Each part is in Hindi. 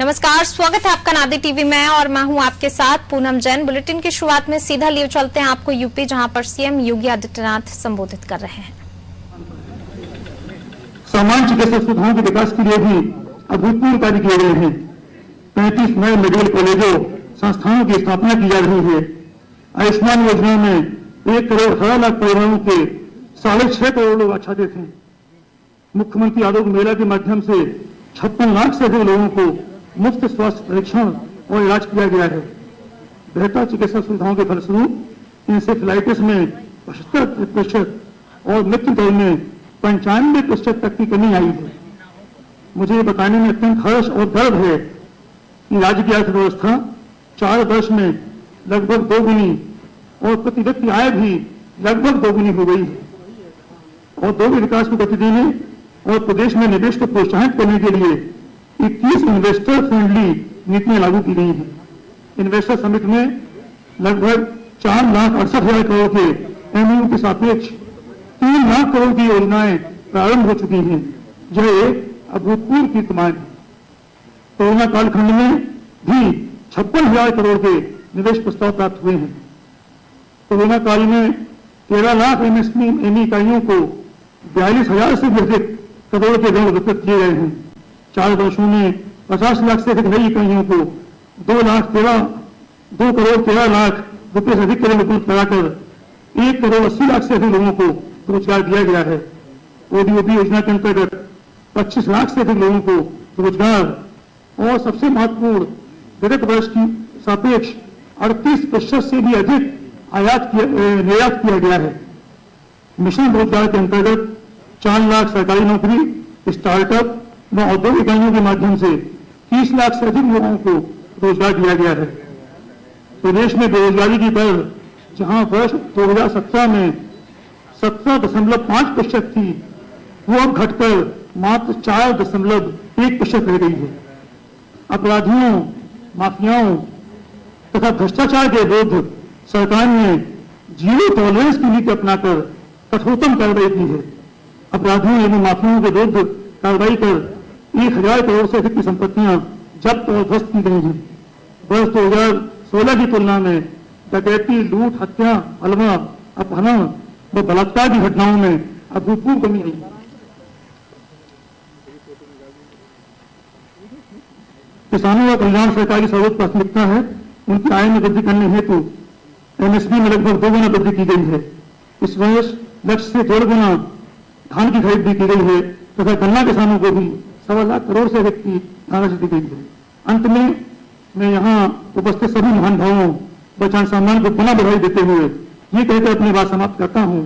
नमस्कार, स्वागत है आपका नादी टीवी में और मैं हूं आपके साथ पूनम जैन। बुलेटिन की शुरुआत में सीधा लिए चलते हैं आपको यूपी, जहां पर सीएम योगी आदित्यनाथ संबोधित कर रहे हैं। सामान्य चिकित्सा सुविधाओं के विकास के लिए भी अभूतपूर्व कार्य किए गए हैं। 35 नए मेडिकल कॉलेजों संस्थानों की स्थापना की जा रही है। आयुष्मान योजना में 1 करोड़ 18 लाख परिवारों के 6.5 करोड़ लोग आच्छादित हैं। मुख्यमंत्री आरोग्य मेला के माध्यम से 56 लाख से अधिक लोगों को मुफ्त स्वास्थ्य परीक्षण और इलाज किया गया है। बेहतर चिकित्सा सुविधाओं के फलस्वरूप इंसेफ्लाइटिस में 75% और मृत्यु दर में 95% तक की कमी आई है। मुझे ये बताने में अत्यंत हर्ष और गर्व है कि राज्य की अर्थव्यवस्था 4 वर्ष में लगभग 2 गुनी और प्रति व्यक्ति आय भी लगभग 2 गुनी हो गई है। औद्योगिक विकास को गति देने और प्रदेश में निवेश को प्रोत्साहित करने के लिए 21 इन्वेस्टर फ्रेंडली नीतियां लागू की गई हैं। इन्वेस्टर समिट में लगभग 4,68,000 करोड़ के एमओयू के सापेक्ष 3 लाख करोड़ की योजनाएं प्रारंभ हो चुकी हैं, जो एक अभूतपूर्व कीर्तिमान है। कोरोना कालखंड में भी 56,000 करोड़ के निवेश प्रस्ताव प्राप्त हुए हैं। कोरोना काल में 13 लाख एमएसएमई इकाइयों को 42,000 से भी अधिक करोड़ के ऋण वितरित किए गए हैं। 4 वर्षों में 50 लाख से अधिक नई इकाइयों को 2 करोड़ 13 लाख रुपए से अधिक ऋण वितरित कराकर 1 करोड़ 80 लाख से अधिक लोगों को रोजगार दिया गया है। ओडीओपी योजना के अंतर्गत 25 लाख से अधिक लोगों को रोजगार और सबसे महत्वपूर्ण विगत वर्ष की सापेक्ष 38% से भी अधिक निर्यात किया गया है। मिशन रोजगार के अंतर्गत 4 लाख सरकारी नौकरी, स्टार्टअप व औद्योगिक इकाइयों के माध्यम से 30 लाख से अधिक लोगों को रोजगार दिया गया है। प्रदेश में बेरोजगारी की दर जहां वर्ष 2017 में 17.5% थी, वो अब घटकर मात्र 4.1% रह गई है। अपराधियों, माफियाओं तथा भ्रष्टाचार के विरुद्ध सरकार ने जीरो टॉलरेंस की नीति अपनाकर कठोरतम कार्रवाई की है। अपराधियों एवं माफियाओं के विरुद्ध कार्रवाई कर 1,000 करोड़ से अधिक की संपत्तियां जब्त और ध्वस्त की गई हैं। वर्ष 2016 की तुलना में डकैती, लूट, हत्या, हलवा, अपहरण व बलात्कार की घटनाओं में अभूतपूर्व कमी आई। किसानों का कल्याण सरकार की सर्वोच्च प्राथमिकता है। उनकी आय में वृद्धि करने हेतु एमएसपी में लगभग 2 गुना वृद्धि की गई है। इस वर्ष लक्ष्य से 1.5 गुना धान की खरीद भी की गई है तथा गन्ना किसानों को भी 1.25 लाख करोड़ से अधिक की धनराशि दी गई है। अंत में मैं यहाँ उपस्थित सभी महानुभावों व जन सामान्य को पुनः बधाई देते हुए ये कहकर अपनी बात समाप्त करता हूँ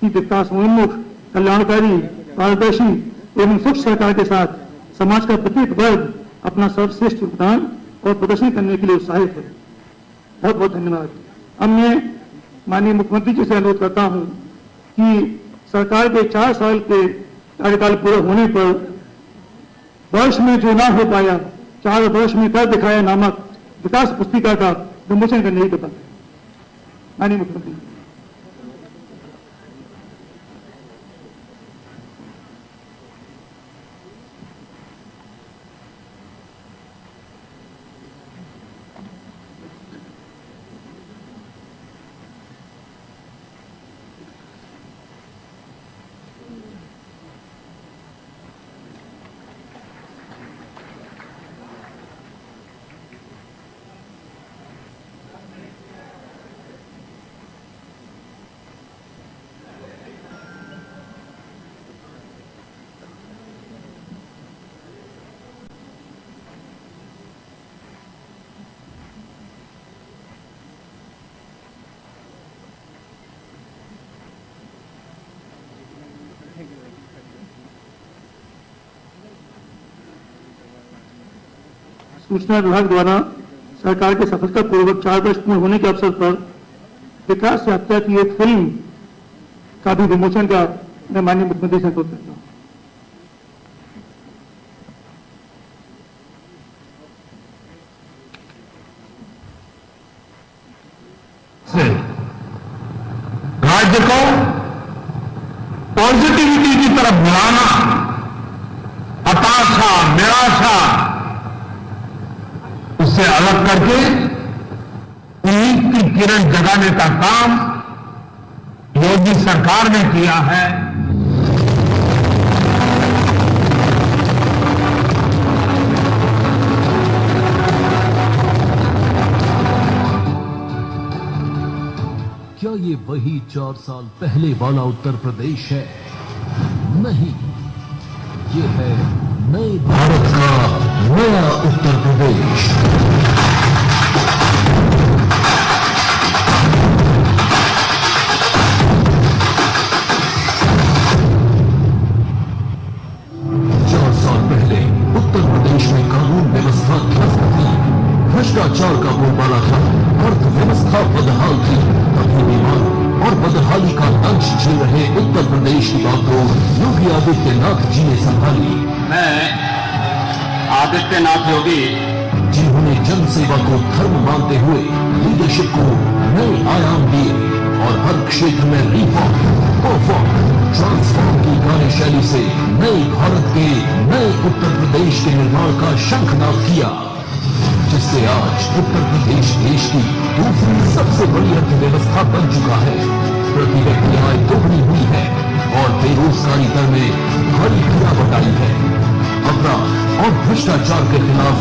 कि विकासोन्मुख, कल्याणकारी, पारदर्शी एवं स्वच्छ सरकार के साथ समाज का प्रत्येक वर्ग अपना सर्वश्रेष्ठ योगदान और प्रदर्शन करने के लिए उत्साहित है। बहुत बहुत धन्यवाद। अब मैं माननीय मुख्यमंत्री जी से अनुरोध करता हूँ कि सरकार के 4 साल के कार्यकाल पूरे होने पर वर्ष में जो ना हो पाया, 4 वर्ष में कर दिखाया नामक विकास पुस्तिका का विमोचन करने की बात। माननीय मुख्यमंत्री। सूचना विभाग द्वारा सरकार के सफलतापूर्वक 4 वर्ष पूर्ण होने के अवसर पर विकास से हत्या की एक फिल्म का भी विमोचन का मैं माननीय मुख्यमंत्री से अनुरोध करता हूँ। राज्य को पॉजिटिविटी की तरफ बुलाना, हताशा, निराशा उससे अलग करके उम्मीद की किरण जगाने का काम योगी सरकार ने किया है। क्या ये वही 4 साल पहले वाला उत्तर प्रदेश है? नहीं, ये है नए भारत का नया उत्तर प्रदेश। उत्तर प्रदेश में कानून व्यवस्था ध्वस्त थी, भ्रष्टाचार का बोलबाला था, अर्थव्यवस्था बदहाल थी। अभी बीमार और बदहाली का दंश झेल रहे उत्तर प्रदेश की बागडोर योगी आदित्यनाथ जी ने संभाली। मैं आदित्यनाथ योगी, जिन्होंने जन सेवा को धर्म मानते हुए लीडरशिप को नए आयाम दिए और हर क्षेत्र में रिफॉर्म, परफॉर्म, ट्रांसफॉर्म की कार्यशैली से नए भारत के नए उत्तर प्रदेश के निर्माण का शंखनाद किया, जिससे आज उत्तर प्रदेश देश की दूसरी सबसे बड़ी अर्थव्यवस्था बन चुका है। प्रति व्यक्ति आय दोगुनी हुई है और बेरोजगारी दर में बड़ी गिरावट आई है। अपराध और भ्रष्टाचार के खिलाफ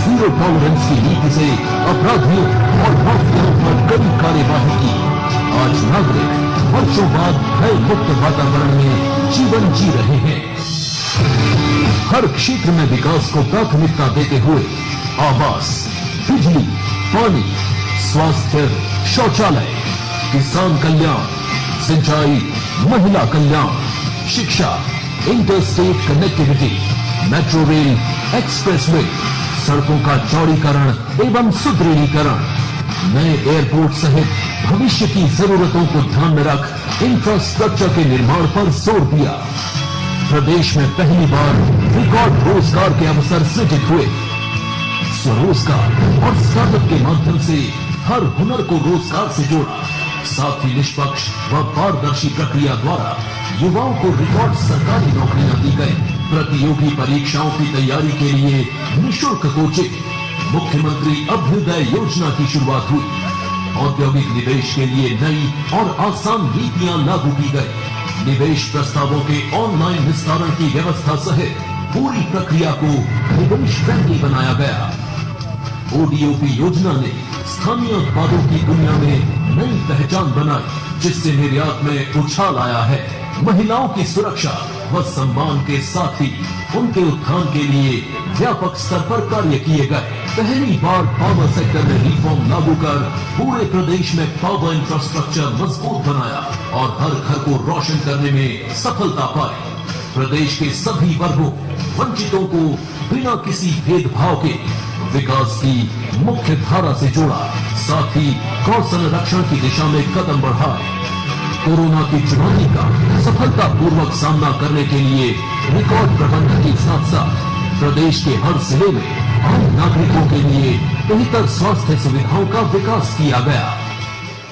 जीरो टॉलरेंस की नीति से अपराधियों और माफियाओं पर कड़ी कार्यवाही की। आज नागरिक वर्षों बाद भय मुक्त वातावरण में जीवन जी रहे हैं। हर क्षेत्र में विकास को प्राथमिकता देते हुए आवास, बिजली, पानी, स्वास्थ्य, शौचालय, किसान कल्याण, सिंचाई, महिला कल्याण, शिक्षा, interstate connectivity, metro rail, expressway, सड़कों का चौड़ीकरण एवं सुदृढ़ीकरण, नए एयरपोर्ट सहित भविष्य की जरूरतों को ध्यान में रख इंफ्रास्ट्रक्चर के निर्माण पर जोर दिया। प्रदेश में पहली बार रिकॉर्ड रोजगार के अवसर सृजित हुए। स्वरोजगार और स्टार्टअप के माध्यम से हर हुनर को रोजगार से जोड़ा। साथ ही निष्पक्ष व पारदर्शी प्रक्रिया द्वारा युवाओं को रिकॉर्ड सरकारी नौकरियां दी गई। प्रतियोगी परीक्षाओं की तैयारी के लिए निःशुल्क कोचिंग, मुख्यमंत्री अभ्युदय योजना की शुरुआत हुई। औद्योगिक निवेश के लिए नई और आसान नीतियां लागू की गई। निवेश प्रस्तावों के ऑनलाइन निस्तारण की व्यवस्था सहित पूरी प्रक्रिया को निवेश फ्रेंडली बनाया गया। ओडीओपी योजना ने स्थानीय उत्पादों की दुनिया में नई पहचान बनाई, जिससे निर्यात में उछाल आया है। महिलाओं की सुरक्षा व सम्मान के साथ ही उनके उत्थान के लिए व्यापक स्तर पर कार्य किए गए। पहली बार पावर सेक्टर में रिफॉर्म लागू कर पूरे प्रदेश में पावर इंफ्रास्ट्रक्चर मजबूत बनाया और हर घर को रोशन करने में सफलता पाई। प्रदेश के सभी वर्गों, वंचितों को बिना किसी भेदभाव के विकास की मुख्य धारा से जोड़ा। साथ ही गौ संरक्षण की दिशा में कदम बढ़ाए। कोरोना की चुनौती का सफलतापूर्वक सामना करने के लिए रिकॉर्ड प्रबंधन के साथ साथ प्रदेश के हर जिले में आम नागरिकों के लिए बेहतर स्वास्थ्य सुविधाओं का विकास किया गया।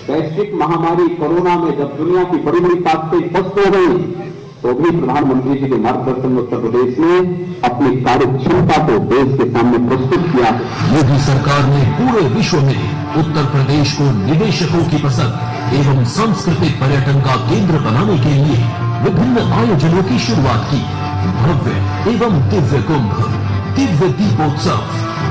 वैश्विक महामारी कोरोना में जब दुनिया की बड़ी बड़ी ताकतें पस्त हो गई, तो भी प्रधानमंत्री जी के मार्गदर्शन में उत्तर प्रदेश ने अपनी कार्य क्षमता को देश के सामने प्रस्तुत किया। योगी सरकार ने पूरे विश्व में उत्तर प्रदेश को निवेशकों की पसंद एवं सांस्कृतिक पर्यटन का केंद्र बनाने के लिए विभिन्न आयोजनों की शुरुआत की। भव्य एवं दिव्य कुंभ, दिव्य दीपोत्सव,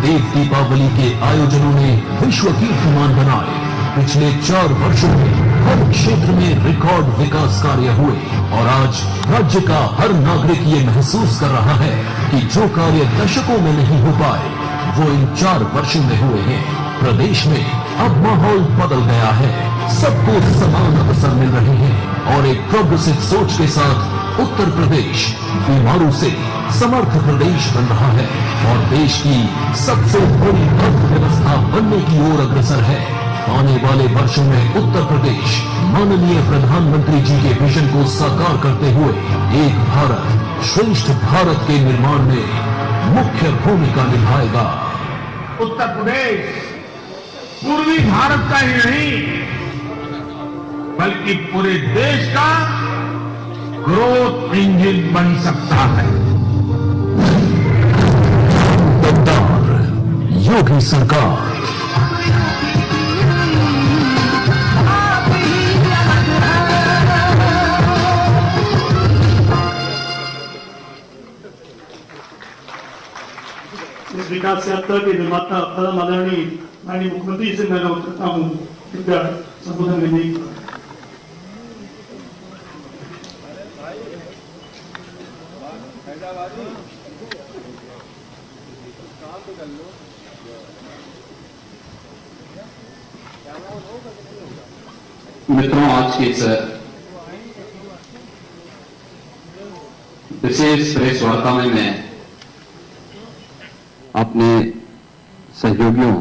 देव दीपावली के आयोजनों ने विश्व कीर्तिमान बनाए। पिछले 4 वर्षों में हर क्षेत्र में रिकॉर्ड विकास कार्य हुए और आज राज्य का हर नागरिक ये महसूस कर रहा है कि जो कार्य दशकों में नहीं हो पाए वो इन 4 वर्षों में हुए हैं। प्रदेश में अब माहौल बदल गया है, सबको समान अवसर मिल रहे हैं और एक प्रोग्रेसिव सोच के साथ उत्तर प्रदेश बीमारों से समर्थ प्रदेश बन रहा है और देश की सबसे बड़ी अर्थव्यवस्था बनने की ओर अग्रसर है। आने वाले वर्षों में उत्तर प्रदेश माननीय प्रधानमंत्री जी के विजन को साकार करते हुए एक भारत श्रेष्ठ भारत के निर्माण में मुख्य भूमिका निभाएगा। उत्तर प्रदेश पूर्वी भारत का ही नहीं बल्कि पूरे देश का ग्रोथ इंजन बन सकता है। योगी योगी सरकार। इस विकास यात्रा के निर्माता परम आदरणीय माननीय मुख्यमंत्री जी से मैं अनुरोध करता हूँ कृपया संबोधन करने की। मित्रों, आज की इस विशेष प्रेस वार्ता में मैं अपने सहयोगियों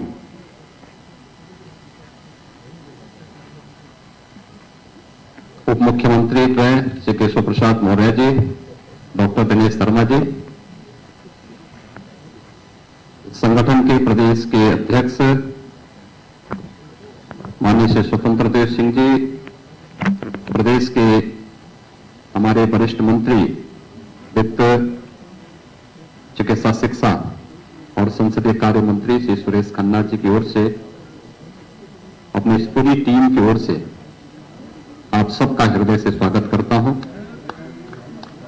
उप मुख्यमंत्री श्री केशव प्रसाद मौर्य जी, डॉक्टर दिनेश शर्मा जी, संगठन के प्रदेश के अध्यक्ष माननीय श्री स्वतंत्र देव सिंह जी, प्रदेश के हमारे वरिष्ठ मंत्री वित्त, चिकित्सा, शिक्षा और संसदीय कार्य मंत्री श्री सुरेश खन्ना जी की ओर से, अपनी इस पूरी टीम की ओर से आप सबका हृदय से स्वागत करता हूं।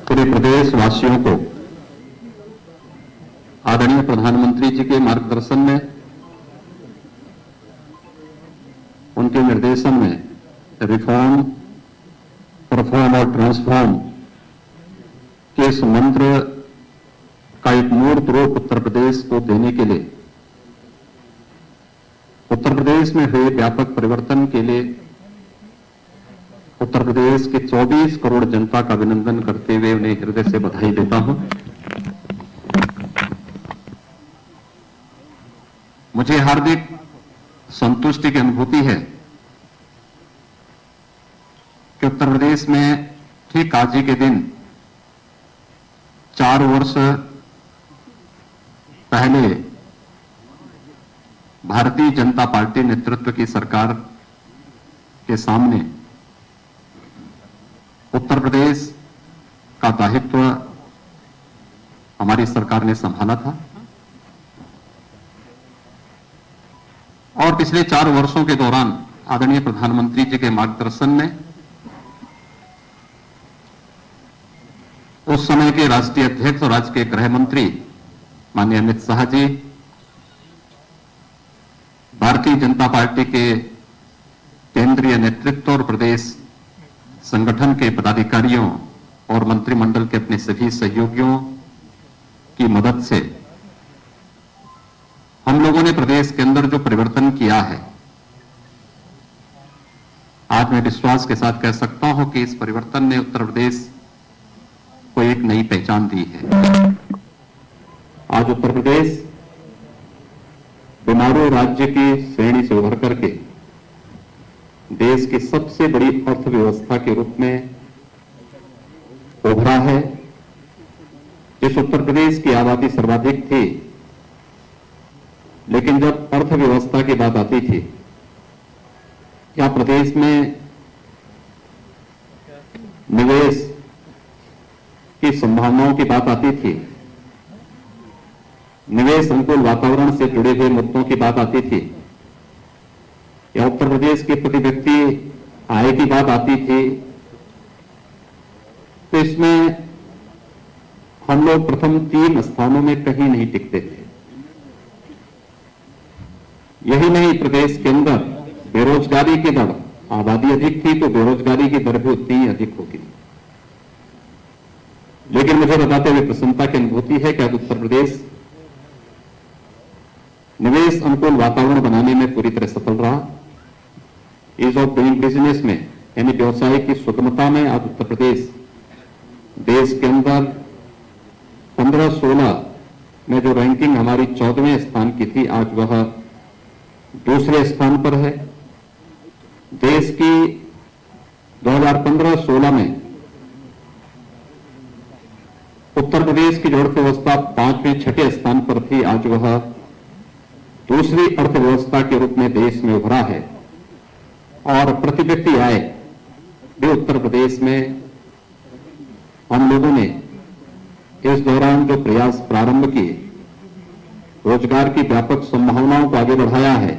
पूरे प्रदेश वासियों को आदरणीय प्रधानमंत्री जी के मार्गदर्शन में, उनके निर्देशन में रिफॉर्म, परफॉर्म और ट्रांसफॉर्म के इस मंत्र का एक मूर्त रूप उत्तर प्रदेश को देने के लिए, उत्तर प्रदेश में हुए व्यापक परिवर्तन के लिए उत्तर प्रदेश के 24 करोड़ जनता का अभिनंदन करते हुए उन्हें हृदय से बधाई देता हूं। मुझे हार्दिक संतुष्टि की अनुभूति है कि उत्तर प्रदेश में ठीक आज ही के दिन 4 वर्ष पहले भारतीय जनता पार्टी नेतृत्व की सरकार के सामने उत्तर प्रदेश का दायित्व हमारी सरकार ने संभाला था और पिछले 4 वर्षों के दौरान आदरणीय प्रधानमंत्री जी के मार्गदर्शन में उस समय के राष्ट्रीय अध्यक्ष और राज्य के गृह मंत्री माननीय अमित शाह जी, भारतीय जनता पार्टी के केंद्रीय नेतृत्व और प्रदेश संगठन के पदाधिकारियों और मंत्रिमंडल के अपने सभी सहयोगियों की मदद से हम लोगों ने प्रदेश के अंदर जो परिवर्तन किया है, आज मैं विश्वास के साथ कह सकता हूं कि इस परिवर्तन ने उत्तर प्रदेश को एक नई पहचान दी है। आज उत्तर प्रदेश बीमारू राज्य की श्रेणी से उभर करके देश की सबसे बड़ी अर्थव्यवस्था के रूप में उभरा है। इस उत्तर प्रदेश की आबादी सर्वाधिक थी, लेकिन जब अर्थव्यवस्था की बात आती थी या प्रदेश में निवेश की संभावनाओं की बात आती थी, निवेश अनुकूल वातावरण से जुड़े हुए मुद्दों की बात आती थी, या उत्तर प्रदेश के प्रति व्यक्ति आय की बात आती थी, तो इसमें हम लोग प्रथम 3 स्थानों में कहीं नहीं टिकते थे। यही नहीं, प्रदेश के अंदर बेरोजगारी की दर, आबादी अधिक थी तो बेरोजगारी की दर भी उतनी ही अधिक होगी। लेकिन मुझे बताते हुए प्रसन्नता की अनुभूति है कि आज उत्तर प्रदेश निवेश अनुकूल वातावरण बनाने में पूरी तरह सफल रहा। ईज ऑफ डूइंग बिजनेस में, यानी व्यवसाय की सुगमता में आज उत्तर प्रदेश देश के अंदर 15-16 में जो रैंकिंग हमारी 14वें स्थान की थी, आज वह 2रे स्थान पर है। देश की 2015-16 में उत्तर प्रदेश की जो अर्थव्यवस्था 5वें-6ठे स्थान पर थी, आज वह दूसरी अर्थव्यवस्था के रूप में देश में उभरा है। और प्रति व्यक्ति आय भी उत्तर प्रदेश में हम लोगों ने इस दौरान जो प्रयास प्रारंभ किए, रोजगार की व्यापक संभावनाओं को आगे बढ़ाया है।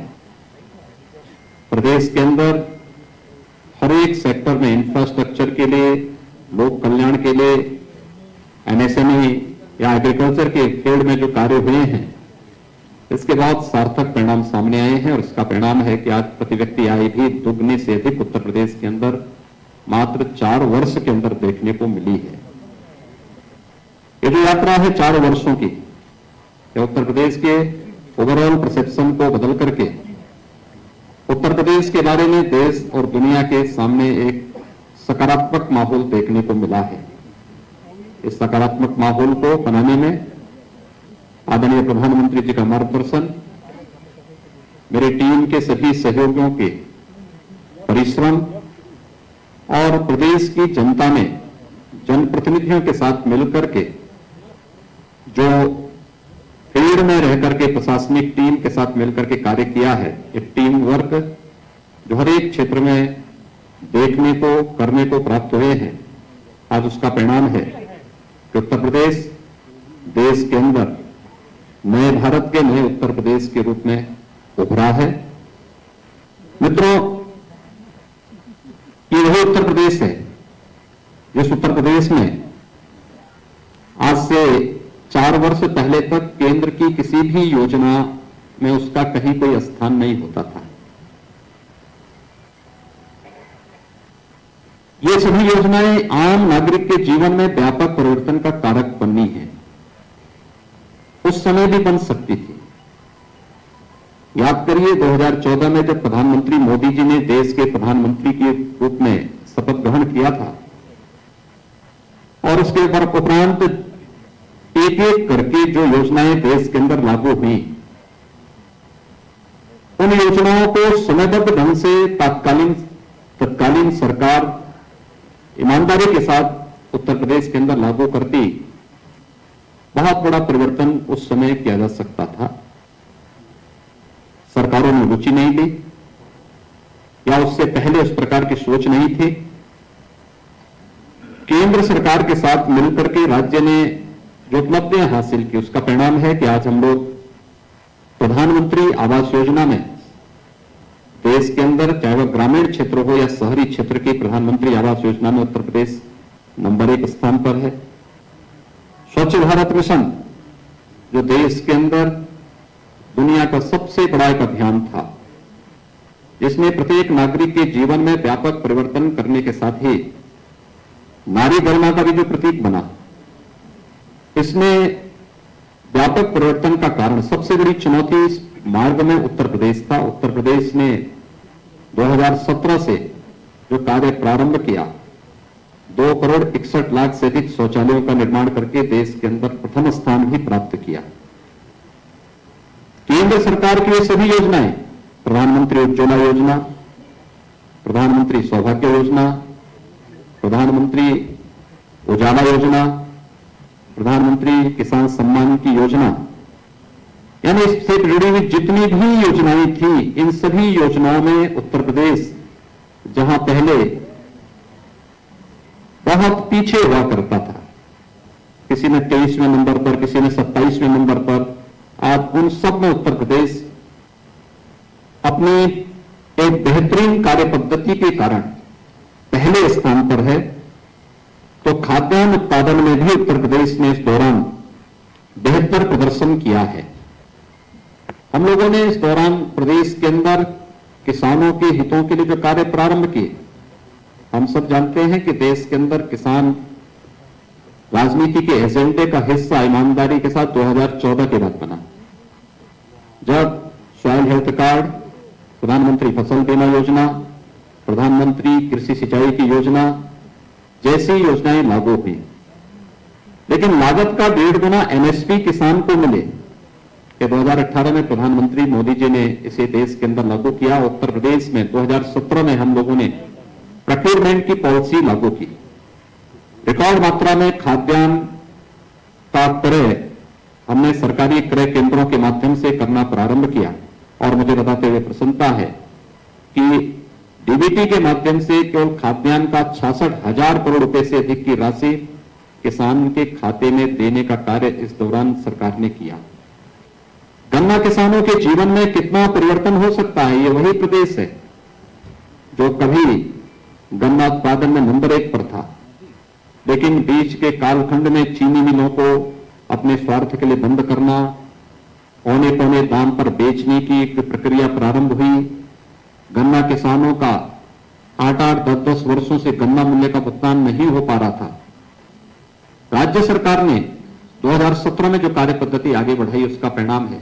प्रदेश के अंदर हर एक सेक्टर में इंफ्रास्ट्रक्चर के लिए, लोक कल्याण के लिए, एमएसएमई या एग्रीकल्चर के फील्ड में जो कार्य हुए हैं, इसके बहुत सार्थक परिणाम सामने आए हैं और इसका परिणाम है कि आज प्रति व्यक्ति आय भी दुगने से अधिक उत्तर प्रदेश के अंदर मात्र 4 वर्ष के अंदर देखने को मिली है। ये जो यात्रा है 4 वर्षों की, ये उत्तर प्रदेश के ओवरऑल परसेप्शन को बदल करके उत्तर प्रदेश के बारे में देश और दुनिया के सामने एक सकारात्मक माहौल देखने को मिला है। इस सकारात्मक माहौल को बनाने में आदरणीय प्रधानमंत्री जी का मार्गदर्शन, मेरी टीम के सभी सहयोगियों के परिश्रम और प्रदेश की जनता ने जनप्रतिनिधियों के साथ मिलकर के जो फील्ड में रहकर के प्रशासनिक टीम के साथ मिलकर के कार्य किया है, ये टीम वर्क जो हर एक क्षेत्र में देखने को, करने को प्राप्त हुए हैं, आज उसका परिणाम है कि उत्तर प्रदेश देश के अंदर नए भारत के नए उत्तर प्रदेश के रूप में उभरा है। मित्रों, ये वही उत्तर प्रदेश है जिस उत्तर प्रदेश में आज से 4 वर्ष पहले तक केंद्र की किसी भी योजना में उसका कहीं कोई स्थान नहीं होता था। ये सभी योजनाएं आम नागरिक के जीवन में व्यापक परिवर्तन का कारक बनी है। उस समय भी बन सकती थी। याद करिए 2014 में जब प्रधानमंत्री मोदी जी ने देश के प्रधानमंत्री के रूप में शपथ ग्रहण किया था और उसके उपरांत एक एक करके जो योजनाएं देश के अंदर लागू हुई, उन योजनाओं को समयबद्ध ढंग से तत्कालीन सरकार ईमानदारी के साथ उत्तर प्रदेश के अंदर लागू करती, बहुत बड़ा परिवर्तन उस समय किया जा सकता था। सरकारों ने रुचि नहीं ली या उससे पहले उस प्रकार की सोच नहीं थी। केंद्र सरकार के साथ मिलकर के राज्य ने जो उपलब्धियां हासिल की, उसका परिणाम है कि आज हम लोग प्रधानमंत्री आवास योजना में देश के अंदर, चाहे वह ग्रामीण क्षेत्र हो या शहरी क्षेत्र की, प्रधानमंत्री आवास योजना में उत्तर प्रदेश नंबर 1 स्थान पर है। स्वच्छ भारत मिशन जो देश के अंदर दुनिया का सबसे बड़ा एक अभियान था, जिसने प्रत्येक नागरिक के जीवन में व्यापक परिवर्तन करने के साथ ही नारी गरिमा का भी जो प्रतीक बना, इसमें व्यापक परिवर्तन का कारण, सबसे बड़ी चुनौती इस मार्ग में उत्तर प्रदेश था। उत्तर प्रदेश ने 2017 से जो कार्य प्रारंभ किया, 2,61,00,000 से अधिक शौचालयों का निर्माण करके देश के अंदर प्रथम स्थान भी प्राप्त किया। केंद्र सरकार की ये सभी योजनाएं, प्रधानमंत्री उज्ज्वला योजना, प्रधानमंत्री सौभाग्य योजना, प्रधानमंत्री उजाला योजना, प्रधानमंत्री किसान सम्मान की योजना, यानी इससे जुड़ी हुई जितनी भी योजनाएं थी, इन सभी योजनाओं में उत्तर प्रदेश जहां पहले बहुत पीछे हुआ करता था, किसी ने 23वें नंबर पर, किसी ने 27वें नंबर पर, आज उन सब में उत्तर प्रदेश अपनी एक बेहतरीन कार्य पद्धति के कारण पहले स्थान पर है। तो खाद्यान्न उत्पादन में भी उत्तर प्रदेश ने इस दौरान बेहतर प्रदर्शन किया है। हम लोगों ने इस दौरान प्रदेश के अंदर किसानों के हितों के लिए जो कार्य प्रारंभ किए, हम सब जानते हैं कि देश के अंदर किसान राजनीति के एजेंडे का हिस्सा ईमानदारी के साथ 2014 के बाद बना, जब सॉइल हेल्थ कार्ड, प्रधानमंत्री फसल बीमा योजना, प्रधानमंत्री कृषि सिंचाई की योजना जैसी योजनाएं लागू हुई। लेकिन लागत का 1.5 गुना एमएसपी किसान को मिले कि 2018 में प्रधानमंत्री मोदी जी ने इसे देश के अंदर लागू किया। उत्तर प्रदेश में 2017 में हम लोगों ने प्रोक्योरमेंट की पॉलिसी लागू की। रिकॉर्ड मात्रा में खाद्यान्न का क्रय हमने सरकारी क्रय केंद्रों के माध्यम से करना प्रारंभ किया और मुझे बताते हुए प्रसन्नता है कि डीबीटी के माध्यम से केवल खाद्यान्न का 66,000 करोड़ रुपए से अधिक की राशि किसान के खाते में देने का कार्य इस दौरान सरकार ने किया। गन्ना किसानों के जीवन में कितना परिवर्तन हो सकता है, ये वही प्रदेश है जो कभी गन्ना उत्पादन में नंबर 1 पर था, लेकिन बीच के कालखंड में चीनी मिलों को अपने स्वार्थ के लिए बंद करना, औने पौने दाम पर बेचने की एक प्रक्रिया प्रारंभ हुई। गन्ना किसानों का 8-8, 10-10 वर्षों से गन्ना मूल्य का भुगतान नहीं हो पा रहा था। राज्य सरकार ने 2017 में जो कार्य पद्धति आगे बढ़ाई, उसका परिणाम है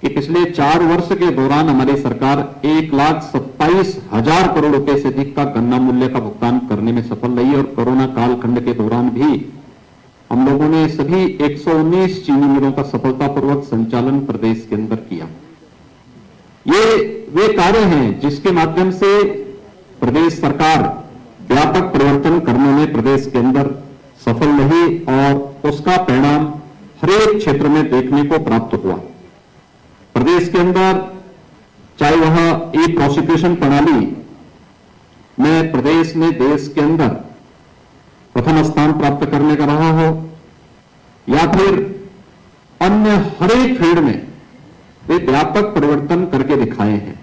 कि पिछले 4 वर्ष के दौरान हमारी सरकार 1,27,000 करोड़ रुपए से अधिक का गन्ना मूल्य का भुगतान करने में सफल रही। और कोरोना कालखंड के दौरान भी हम लोगों ने सभी 119 चीनी मिलों का सफलतापूर्वक संचालन प्रदेश के अंदर किया। ये वे कार्य हैं जिसके माध्यम से प्रदेश सरकार व्यापक परिवर्तन करने में प्रदेश के अंदर सफल रही और उसका परिणाम हर एक क्षेत्र में देखने को प्राप्त हुआ। प्रदेश के अंदर चाहे वह ई प्रोसिक्यूशन प्रणाली में प्रदेश ने देश के अंदर प्रथम स्थान प्राप्त करने का रहा हो, या फिर अन्य हर एक फील्ड में वे व्यापक परिवर्तन करके दिखाए हैं।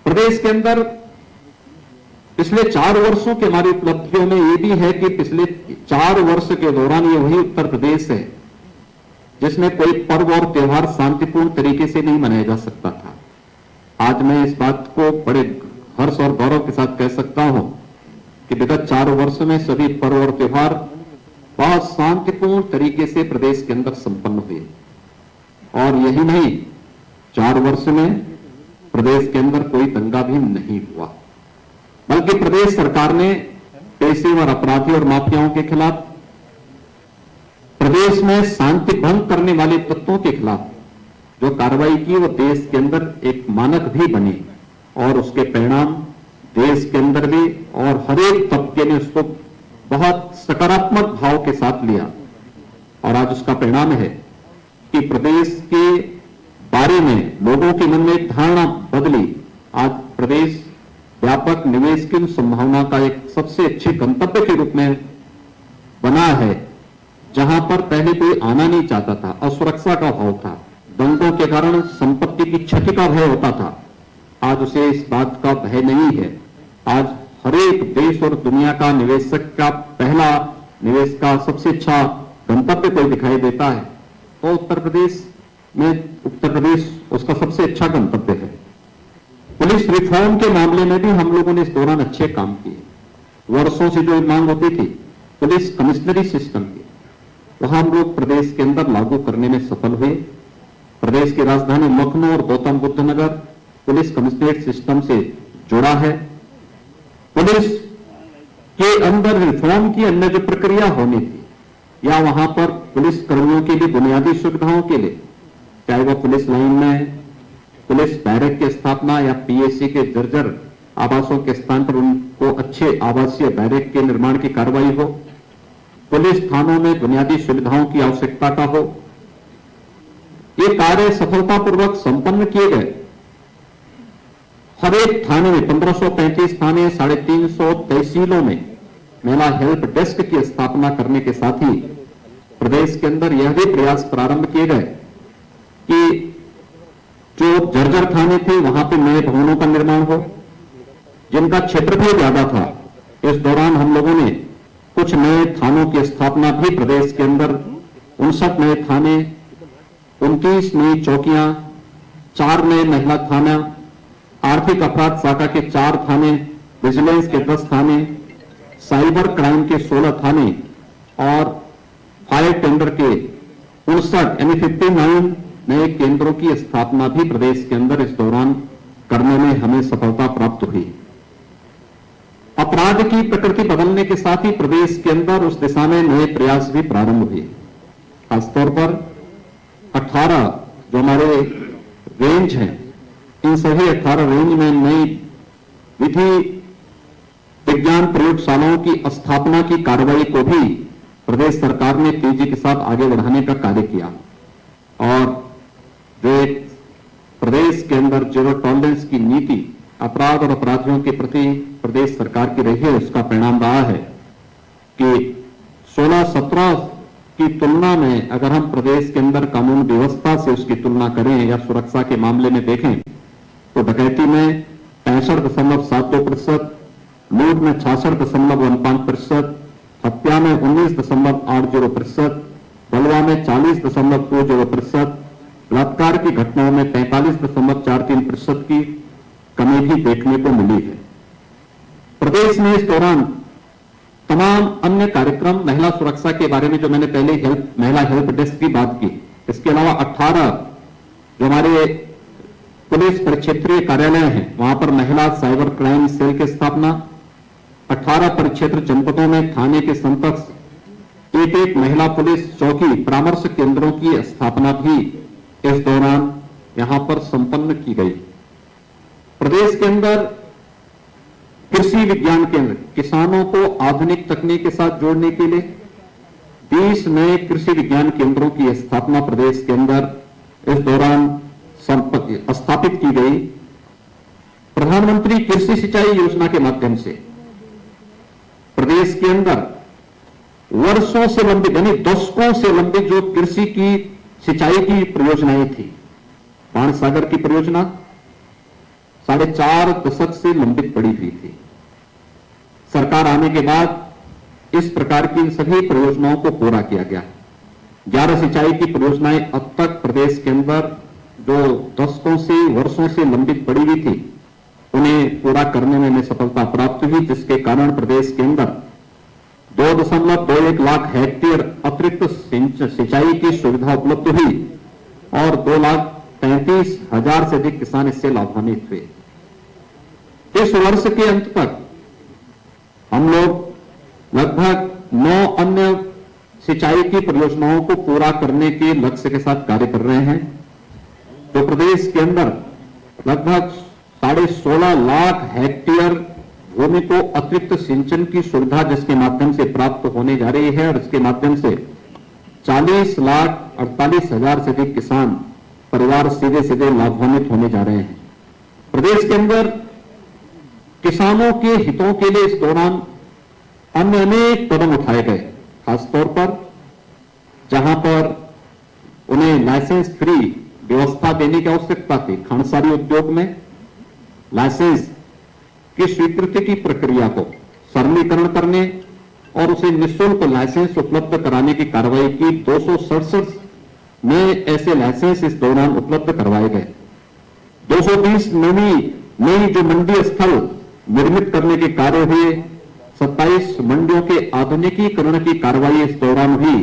प्रदेश के अंदर पिछले 4 वर्षों की हमारी उपलब्धियों में यह भी है कि पिछले 4 वर्ष के दौरान ये वही उत्तर प्रदेश है जिसमें कोई पर्व और त्योहार शांतिपूर्ण तरीके से नहीं मनाया जा सकता था। आज मैं इस बात को बड़े हर्ष और गौरव के साथ कह सकता हूं कि विगत 4 वर्ष में सभी पर्व और त्योहार बहुत शांतिपूर्ण तरीके से प्रदेश के अंदर संपन्न हुए। और यही नहीं, 4 वर्ष में प्रदेश के अंदर कोई दंगा भी नहीं हुआ, बल्कि प्रदेश सरकार ने पेशेवर अपराधी और माफियाओं के खिलाफ, प्रदेश में शांति भंग करने वाले तत्वों के खिलाफ जो कार्रवाई की वो देश के अंदर एक मानक भी बनी और उसके परिणाम देश के अंदर भी और हर एक तबके ने उसको बहुत सकारात्मक भाव के साथ लिया। और आज उसका परिणाम है कि प्रदेश के बारे में लोगों के मन में एक धारणा बदली। आज प्रदेश व्यापक निवेश की संभावना का एक सबसे अच्छे गंतव्य के रूप में बना है, जहां पर पहले कोई आना नहीं चाहता था, असुरक्षा का भाव था, दंगों के कारण संपत्ति की क्षति का भय होता था। आज उसे इस बात का भय नहीं है। आज हर एक देश और दुनिया का निवेशक का पहला निवेश का सबसे अच्छा गंतव्य कोई दिखाई देता है तो उत्तर प्रदेश उसका सबसे अच्छा गंतव्य है। पुलिस रिफॉर्म के मामले में भी हम लोगों ने इस दौरान अच्छे काम किए। वर्षों से जो मांग होती थी पुलिस कमिश्नरी सिस्टम की, वहां हम लोग प्रदेश के अंदर लागू करने में सफल हुए। प्रदेश की राजधानी लखनऊ और गौतम बुद्ध नगर पुलिस कमिश्नरेट सिस्टम से जुड़ा है। पुलिस के अंदर रिफॉर्म की अन्य जो प्रक्रिया होनी थी या वहां पर पुलिस कर्मियों के लिए बुनियादी सुविधाओं के लिए, चाहे वह पुलिस लाइन में पुलिस बैरक की स्थापना या पीएससी के जर्जर आवासों के स्थान पर उनको अच्छे आवासीय बैरक के निर्माण की कार्रवाई हो, पुलिस थानों में बुनियादी सुविधाओं की आवश्यकता का हो, ये कार्य सफलतापूर्वक संपन्न किए गए। हर एक थाने में 1535 थाने, 350 तहसीलों में महिला हेल्प डेस्क की स्थापना करने के साथ ही प्रदेश के अंदर यह भी प्रयास प्रारंभ किए गए कि जो जर्जर थाने थे वहां पे नए भवनों का निर्माण हो, जिनका क्षेत्रफल ज्यादा था। इस दौरान हम लोगों ने कुछ नए थानों की स्थापना भी प्रदेश के अंदर 59 नए थाने, 29 नई चौकियां, 4 नए महिला थाना, आर्थिक अपराध शाखा के 4 थाने, विजिलेंस के 10 थाने, साइबर क्राइम के 16 थाने और फायर टेंडर के 59 यानी 59 नए केंद्रों की स्थापना भी प्रदेश के अंदर इस दौरान करने में हमें सफलता प्राप्त हुई। अपराध की प्रकृति बदलने के साथ ही प्रदेश के अंदर उस दिशा में नए प्रयास भी प्रारंभ हुए। खासतौर पर 18 जो हमारे रेंज हैं, इन सभी 18 रेंज में नई विधि विज्ञान प्रयोगशालाओं की स्थापना की कार्रवाई को भी प्रदेश सरकार ने तेजी के साथ आगे बढ़ाने का कार्य किया और वे प्रदेश के अंदर जीरो टॉलरेंस की नीति अपराध और अपराधियों के प्रति प्रदेश सरकार की रही है। उसका परिणाम रहा है कि 16-17 की तुलना में अगर हम प्रदेश के अंदर कानून व्यवस्था से उसकी तुलना करें या सुरक्षा के मामले में देखें तो डकैती में 65.72%, लूट में 66.15%, हत्या में 19.80%, बलवा में 40.20%, बलात्कार की घटनाओं में 45.43% की कमी भी देखने को मिली है। प्रदेश में इस दौरान तमाम अन्य कार्यक्रम महिला सुरक्षा के बारे में जो मैंने पहले महिला हेल्प डेस्क की बात की, इसके अलावा 18 जो हमारे पुलिस परिक्षेत्रीय कार्यालय हैं वहां पर महिला साइबर क्राइम सेल की स्थापना, 18 परिक्षेत्र जनपदों में थाने के समकक्ष एक महिला पुलिस चौकी परामर्श केंद्रों की स्थापना भी इस दौरान यहां पर संपन्न की गई। प्रदेश के अंदर कृषि विज्ञान केंद्र किसानों को आधुनिक तकनीक के साथ जोड़ने के लिए 20 नए कृषि विज्ञान केंद्रों की स्थापना प्रदेश के अंदर इस दौरान स्थापित की गई। प्रधानमंत्री कृषि सिंचाई योजना के माध्यम से प्रदेश के अंदर वर्षों से लंबी यानी दशकों से लंबी जो कृषि की सिंचाई की परियोजनाएं थी, बाणसागर की परियोजना 4.5 दशक से लंबित पड़ी हुई थी। सरकार आने के बाद इस प्रकार की सभी परियोजनाओं को पूरा किया गया। 11 सिंचाई की परियोजनाएं अब तक प्रदेश के अंदर जो दशकों से वर्षों से लंबित पड़ी हुई थी उन्हें पूरा करने में हमें सफलता प्राप्त हुई, जिसके कारण प्रदेश के अंदर 2.21 लाख हेक्टेयर अतिरिक्त सिंचाई की सुविधा उपलब्ध हुई और 2,35,000 से अधिक किसान इससे लाभान्वित हुए। इस वर्ष के अंत तक हम लोग लगभग 9 अन्य सिंचाई की परियोजनाओं को पूरा करने के लक्ष्य के साथ कार्य कर रहे हैं, जो प्रदेश के अंदर लगभग 16.5 लाख हेक्टेयर भूमि को अतिरिक्त सिंचन की सुविधा जिसके माध्यम से प्राप्त होने जा रही है और इसके माध्यम से 40,48,000 से अधिक किसान परिवार सीधे सीधे लाभान्वित होने जा रहे हैं। प्रदेश के अंदर किसानों के हितों के लिए इस दौरान अन्य अनेक कदम उठाए गए, खासतौर पर जहां पर उन्हें लाइसेंस फ्री व्यवस्था देने की आवश्यकता थी। खांडसारी उद्योग में लाइसेंस की स्वीकृति की प्रक्रिया को सरलीकरण करने और उसे निःशुल्क लाइसेंस उपलब्ध कराने की कार्रवाई की। 267 नए ऐसे लाइसेंस इस दौरान उपलब्ध करवाए गए। 220 नई जो मंडी स्थल निर्मित करने के कार्य हुए। 27 मंडियों के आधुनिकीकरण की कार्रवाई इस दौरान हुई।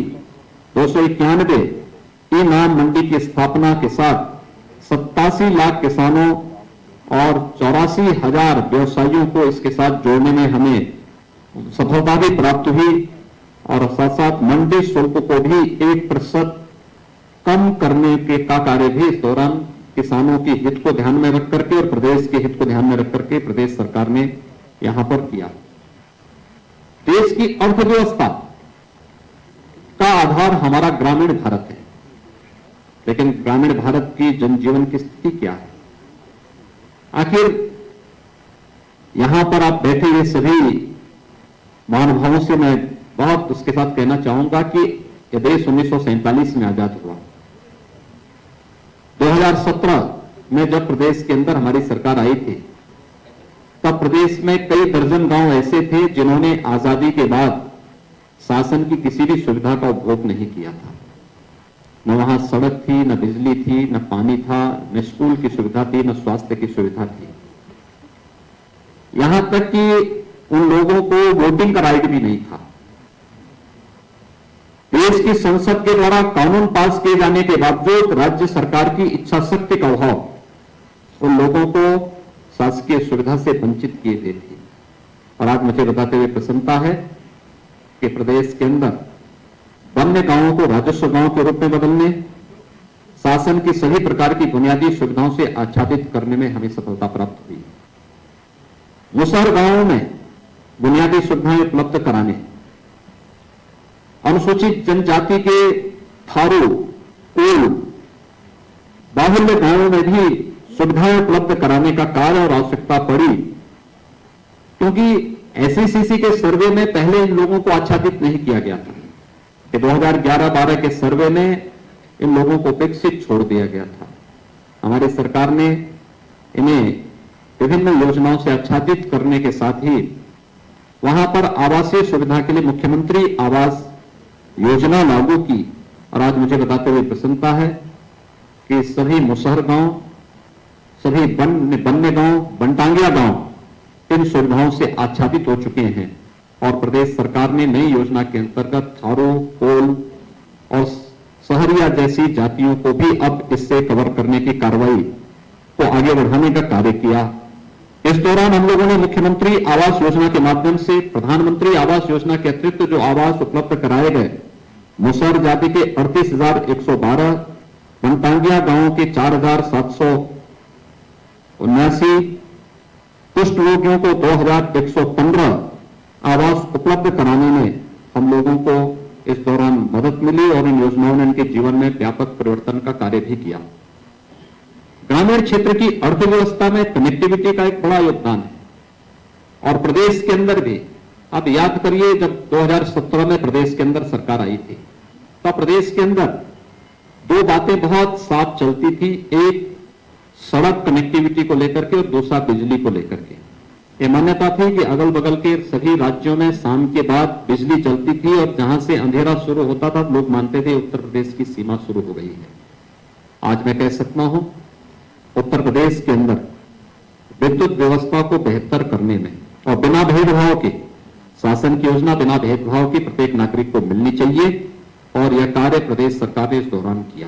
291 ई नाम मंडी की स्थापना के साथ 87 लाख किसानों और 84,000 व्यवसायियों को इसके साथ जोड़ने में हमें सफलता भी प्राप्त हुई और साथ साथ मंडी शुल्क को भी 1% कम करने के का कार्य भी इस दौरान किसानों के हित को ध्यान में रख करके और प्रदेश के हित को ध्यान में रख करके प्रदेश सरकार ने यहां पर किया। देश की अर्थव्यवस्था का आधार हमारा ग्रामीण भारत है, लेकिन ग्रामीण भारत की जनजीवन की स्थिति क्या है? आखिर यहां पर आप बैठे हुए सभी महानुभावों से मैं बहुत उसके साथ कहना चाहूंगा कि यह देश 1947 में आजाद हुआ। 2017 में जब प्रदेश के अंदर हमारी सरकार आई थी तब प्रदेश में कई दर्जन गांव ऐसे थे जिन्होंने आजादी के बाद शासन की किसी भी सुविधा का उपभोग नहीं किया था। न वहां सड़क थी, न बिजली थी, न पानी था, न स्कूल की सुविधा थी, न स्वास्थ्य की सुविधा थी। यहां तक कि उन लोगों को वोटिंग का राइट भी नहीं था। देश की संसद के द्वारा कानून पास किए जाने के बावजूद राज्य सरकार की इच्छा शक्ति का अभाव उन लोगों को शासकीय सुविधा से वंचित किए गए थे। और आज मुझे बताते हुए प्रसन्नता है कि प्रदेश के अंदर वन्य गांवों को राजस्व गांव के रूप में बदलने, शासन की सभी प्रकार की बुनियादी सुविधाओं से आच्छादित करने में हमें सफलता प्राप्त हुई। मुसहर गांवों में बुनियादी सुविधाएं उपलब्ध कराने, अनुसूचित जनजाति के थारू, कोल, बाहुल्य गांवों में भी सुविधाएं उपलब्ध कराने का कार्य और आवश्यकता पड़ी, क्योंकि एसईसीसी के सर्वे में पहले इन लोगों को आच्छादित नहीं किया गया था। कि 2011-12 के सर्वे में इन लोगों को उपेक्षित छोड़ दिया गया था। हमारी सरकार ने इन्हें विभिन्न योजनाओं से आच्छादित करने के साथ ही वहां पर आवासीय सुविधा के लिए मुख्यमंत्री आवास योजना लागू की। और आज मुझे बताते हुए प्रसन्नता है कि सभी मुसहर गांव, सभी बनने गांव, बनटांगिया गांव इन सुविधाओं से आच्छादित हो चुके हैं। और प्रदेश सरकार ने नई योजना के अंतर्गत थारू, कोल और सहरिया जैसी जातियों को भी अब इससे कवर करने की कार्रवाई को आगे बढ़ाने का कार्य किया। इस दौरान हम लोगों ने मुख्यमंत्री आवास योजना के माध्यम से प्रधानमंत्री आवास योजना के अतिरिक्त जो आवास उपलब्ध कराए गए, मुसहर जाति के 38,112, बनटांगिया गांव के 4,779, कुष्ठ रोगियों को 2,115 आवास उपलब्ध कराने में हम लोगों को इस दौरान मदद मिली और इन योजनाओं ने उनके जीवन में व्यापक परिवर्तन का कार्य भी किया। ग्रामीण क्षेत्र की अर्थव्यवस्था में कनेक्टिविटी का एक बड़ा योगदान है और प्रदेश के अंदर भी। आप याद करिए, जब 2017 में प्रदेश के अंदर सरकार आई थी तो प्रदेश के अंदर दो बातें बहुत साफ चलती थी, एक सड़क कनेक्टिविटी को लेकर के और दूसरा बिजली को लेकर के। ये मान्यता थी कि अगल बगल के सभी राज्यों में शाम के बाद बिजली चलती थी और जहां से अंधेरा शुरू होता था लोग मानते थे उत्तर प्रदेश की सीमा शुरू हो गई है। आज मैं कह सकता हूं उत्तर प्रदेश के अंदर विद्युत व्यवस्था को बेहतर करने में और बिना भेदभाव के शासन की योजना बिना भेदभाव की प्रत्येक नागरिक को मिलनी चाहिए और यह कार्य प्रदेश सरकार ने इस दौरान किया।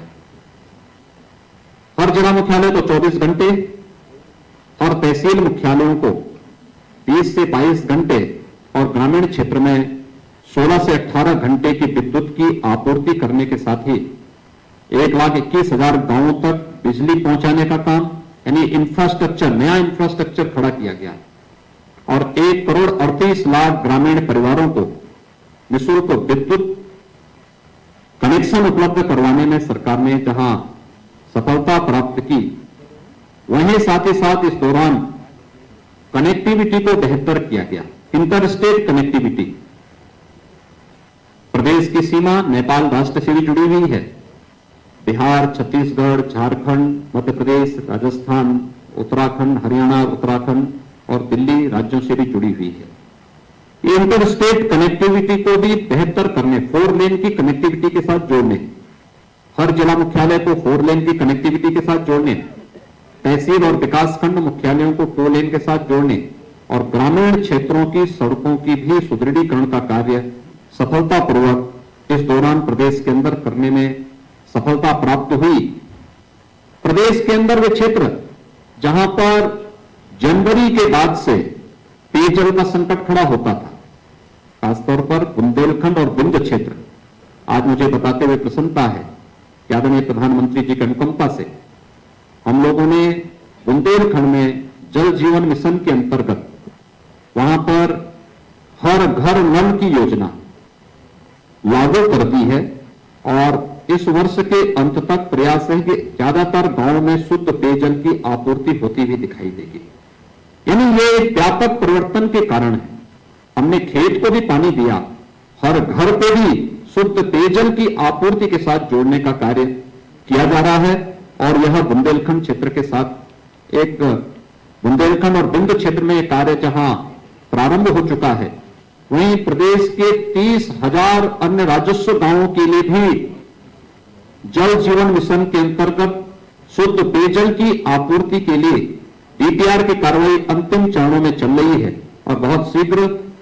हर जिला मुख्यालय को 24 घंटे और तहसील मुख्यालयों को 20 से 22 घंटे और ग्रामीण क्षेत्र में 16 से 18 घंटे की विद्युत की आपूर्ति करने के साथ ही 1,21,000 गांवों तक बिजली पहुंचाने का काम, यानी इंफ्रास्ट्रक्चर, नया इंफ्रास्ट्रक्चर खड़ा किया गया और 1,38,00,000 ग्रामीण परिवारों को निःशुल्क विद्युत कनेक्शन उपलब्ध करवाने में सरकार ने जहां सफलता प्राप्त की, वहीं साथ ही साथ इस दौरान कनेक्टिविटी को बेहतर किया गया। इंटर-स्टेट कनेक्टिविटी, प्रदेश की सीमा नेपाल राष्ट्र से भी जुड़ी हुई है। बिहार, छत्तीसगढ़, झारखंड, मध्य प्रदेश, राजस्थान, उत्तराखंड, हरियाणा, उत्तराखंड और दिल्ली राज्यों से भी जुड़ी हुई है। ये इंटर स्टेट कनेक्टिविटी को भी बेहतर करने, 4 लेन की कनेक्टिविटी के साथ जोड़ने, हर जिला मुख्यालय को 4 लेन की कनेक्टिविटी के साथ जोड़ने, तहसील और विकासखंड मुख्यालयों को 2 लेन के साथ जोड़ने और ग्रामीण क्षेत्रों की सड़कों की भी सुदृढ़ीकरण का कार्य सफलतापूर्वक इस दौरान प्रदेश के अंदर करने में सफलता प्राप्त हुई। प्रदेश के अंदर वे क्षेत्र जहां पर जनवरी के बाद से पेयजल का संकट खड़ा होता था, खासतौर पर बुंदेलखंड और बुंद क्षेत्र, आज मुझे बताते हुए प्रसन्नता है कि आदरणीय प्रधानमंत्री जी की अनुकंपा से हम लोगों ने बुंदेलखंड में जल जीवन मिशन के अंतर्गत वहां पर हर घर नल की योजना लागू कर दी है और इस वर्ष के अंत तक प्रयास है कि ज्यादातर गांवों में शुद्ध पेयजल की आपूर्ति होती हुई दिखाई देगी। यानी ये एक व्यापक परिवर्तन के कारण है। हमने खेत को भी पानी दिया, हर घर को भी शुद्ध पेयजल की आपूर्ति के साथ जोड़ने का कार्य किया जा रहा है और यह बुंदेलखंड क्षेत्र के साथ एक बुंदेलखंड और बिंद क्षेत्र में कार्य जहां प्रारंभ हो चुका है, वहीं प्रदेश के 30,000 अन्य राजस्व गांवों के लिए भी जल जीवन मिशन के अंतर्गत शुद्ध पेयजल की आपूर्ति के लिए डीपीआर की कार्रवाई अंतिम चरणों में चल रही है और बहुत शीघ्र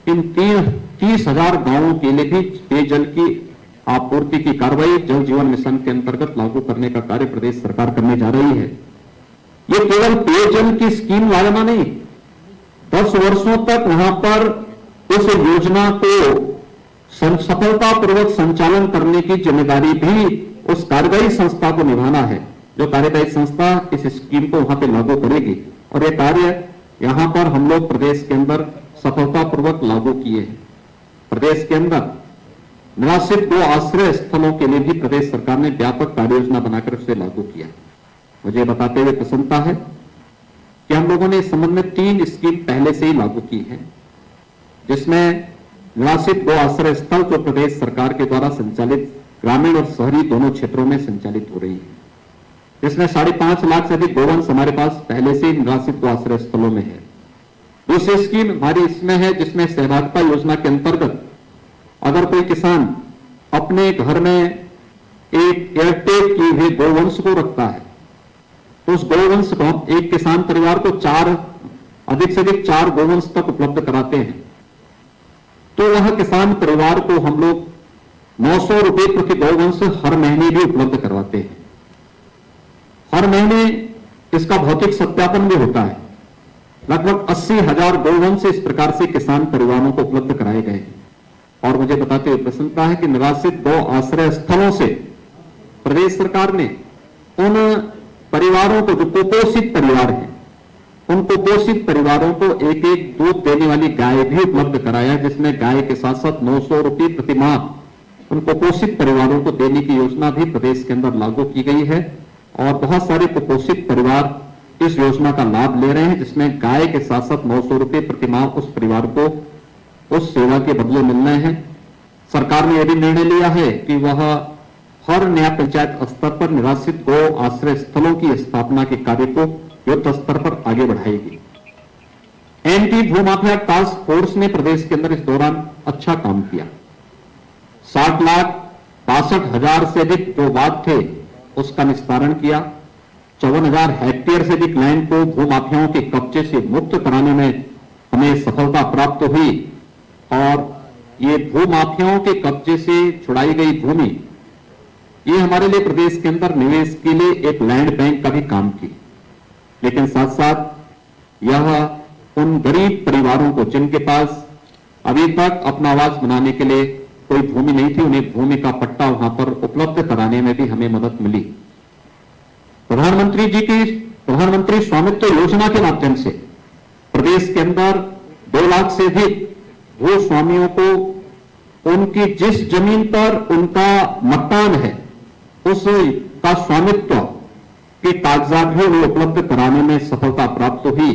इन 30,000 गांवों के लिए भी पेयजल की आपूर्ति की कार्रवाई जल जीवन मिशन के अंतर्गत लागू करने का कार्य प्रदेश सरकार करने जा रही है। ये केवल पेयजल की स्कीम लाना नहीं, 10 वर्षों तक वहां पर उस योजना को सफलतापूर्वक संचालन करने की जिम्मेदारी भी उस कार्यदायी संस्था को निभाना है, जो कार्यदायी संस्था इस स्कीम को वहां पे लागू करेगी और यह कार्य यहां पर हम लोग प्रदेश के अंदर सफलतापूर्वक लागू किए हैं। प्रदेश के अंदर निवासित 2 आश्रय स्थलों के लिए भी प्रदेश सरकार ने व्यापक कार्य योजना बनाकर उसे लागू किया। मुझे बताते हुए प्रसन्नता है कि हम लोगों ने इस संबंध में 3 स्कीम पहले से ही लागू की है, जिसमें निवासित गौ आश्रय स्थल जो प्रदेश सरकार के द्वारा संचालित ग्रामीण और शहरी दोनों क्षेत्रों में संचालित हो रही है, जिसमें 5.5 लाख से अधिक गौवंश हमारे पास पहले से निवासित गौ आश्रय स्थलों में है। दूसरी स्कीम हमारी इसमें है जिसमें सहभागिता योजना के अंतर्गत अगर कोई किसान अपने घर में एक एयरटेक की हुई गौवंश को रखता है तो उस गौवंश को एक किसान परिवार को अधिक से अधिक 4 गौवंश तक उपलब्ध कराते हैं, तो वह किसान परिवार को हम लोग 900 रुपए प्रति गौवंश हर महीने भी उपलब्ध करवाते हैं। हर महीने इसका भौतिक सत्यापन भी होता है। लगभग 80,000 गौवंश इस प्रकार से किसान परिवारों को उपलब्ध कराए गए हैं। और मुझे बताते हुए प्रसन्नता है कि निवासित गौ आश्रय स्थलों से प्रदेश सरकार ने उन परिवारों को, जो कुपोषित परिवार हैं, उन कुपोषित परिवारों को एक एक दूध देने वाली गाय भी उपलब्ध कराया, जिसमें गाय के साथ साथ 900 रुपये प्रति माह उन कुपोषित परिवारों को देने की योजना भी प्रदेश के अंदर लागू की गई है। और बहुत सारे कुपोषित परिवार इस योजना का लाभ ले रहे हैं, जिसमें गाय के साथ साथ 900 रुपये प्रति माह उस परिवार को उस सेवा के बदले मिलने हैं। सरकार ने यह भी निर्णय लिया है कि वह हर नया पंचायत स्तर पर निवासित गौ आश्रय स्थलों की स्थापना के कार्य को युद्ध स्तर पर आगे बढ़ाएगी। एंटी भूमाफिया टास्क फोर्स ने प्रदेश के अंदर इस दौरान अच्छा काम किया। 60,62,000 से अधिक जो वाद थे उसका निस्तारण किया। 54,000 हेक्टेयर से अधिक लैंड को भूमाफियाओं के कब्जे से मुक्त कराने में हमें सफलता प्राप्त हुई। और ये भूमाफियाओं के कब्जे से छुड़ाई गई भूमि, ये हमारे लिए प्रदेश के अंदर निवेश के लिए एक लैंड बैंक का भी काम की। लेकिन साथ साथ यह उन गरीब परिवारों को जिनके पास अभी तक अपना आवास बनाने के लिए कोई भूमि नहीं थी, उन्हें भूमि का पट्टा वहां पर उपलब्ध कराने में भी हमें मदद मिली। प्रधानमंत्री स्वामित्व योजना के माध्यम से प्रदेश के अंदर 2 लाख से अधिक भू स्वामियों को उनकी जिस जमीन पर उनका मकान है उसका स्वामित्व के कागजात भी उन्हें उपलब्ध कराने में सफलता प्राप्त हुई।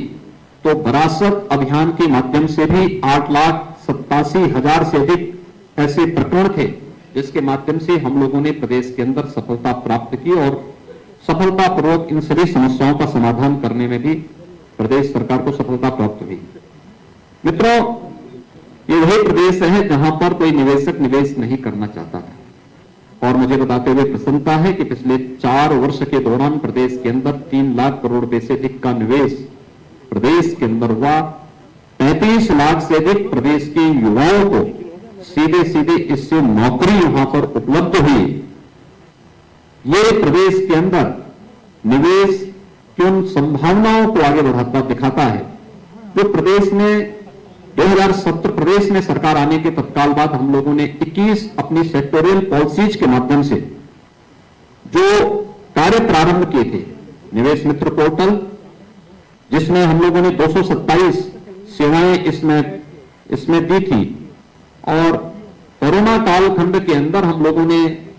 तो विरासत अभियान के माध्यम से भी 8,87,000 से अधिक ऐसे प्रकरण थे जिसके माध्यम से हम लोगों ने प्रदेश के अंदर सफलता प्राप्त की और सफलतापूर्वक इन सभी समस्याओं का समाधान करने में भी प्रदेश सरकार को सफलता प्राप्त हुई। मित्रों, ये वही प्रदेश है जहां पर कोई निवेशक निवेश नहीं करना चाहता है। और मुझे बताते हुए प्रसन्नता है कि पिछले 4 वर्ष के दौरान प्रदेश के अंदर 3 लाख करोड़ रुपए से अधिक का निवेश प्रदेश के अंदर हुआ। 35 लाख से अधिक प्रदेश के युवाओं को सीधे इससे नौकरी यहां पर उपलब्ध हुई। ये प्रदेश के अंदर निवेश की उन संभावनाओं को आगे बढ़ाता दिखाता है जो प्रदेश में 2017 प्रदेश में सरकार आने के तत्काल बाद हम लोगों ने 21 अपनी सेक्टोरियल पॉलिसीज के माध्यम से जो कार्य प्रारंभ किए थे। निवेश मित्र पोर्टल, जिसमें हम लोगों ने 227 सेवाएं इसमें दी थी। और कोरोना कालखंड के अंदर हम लोगों ने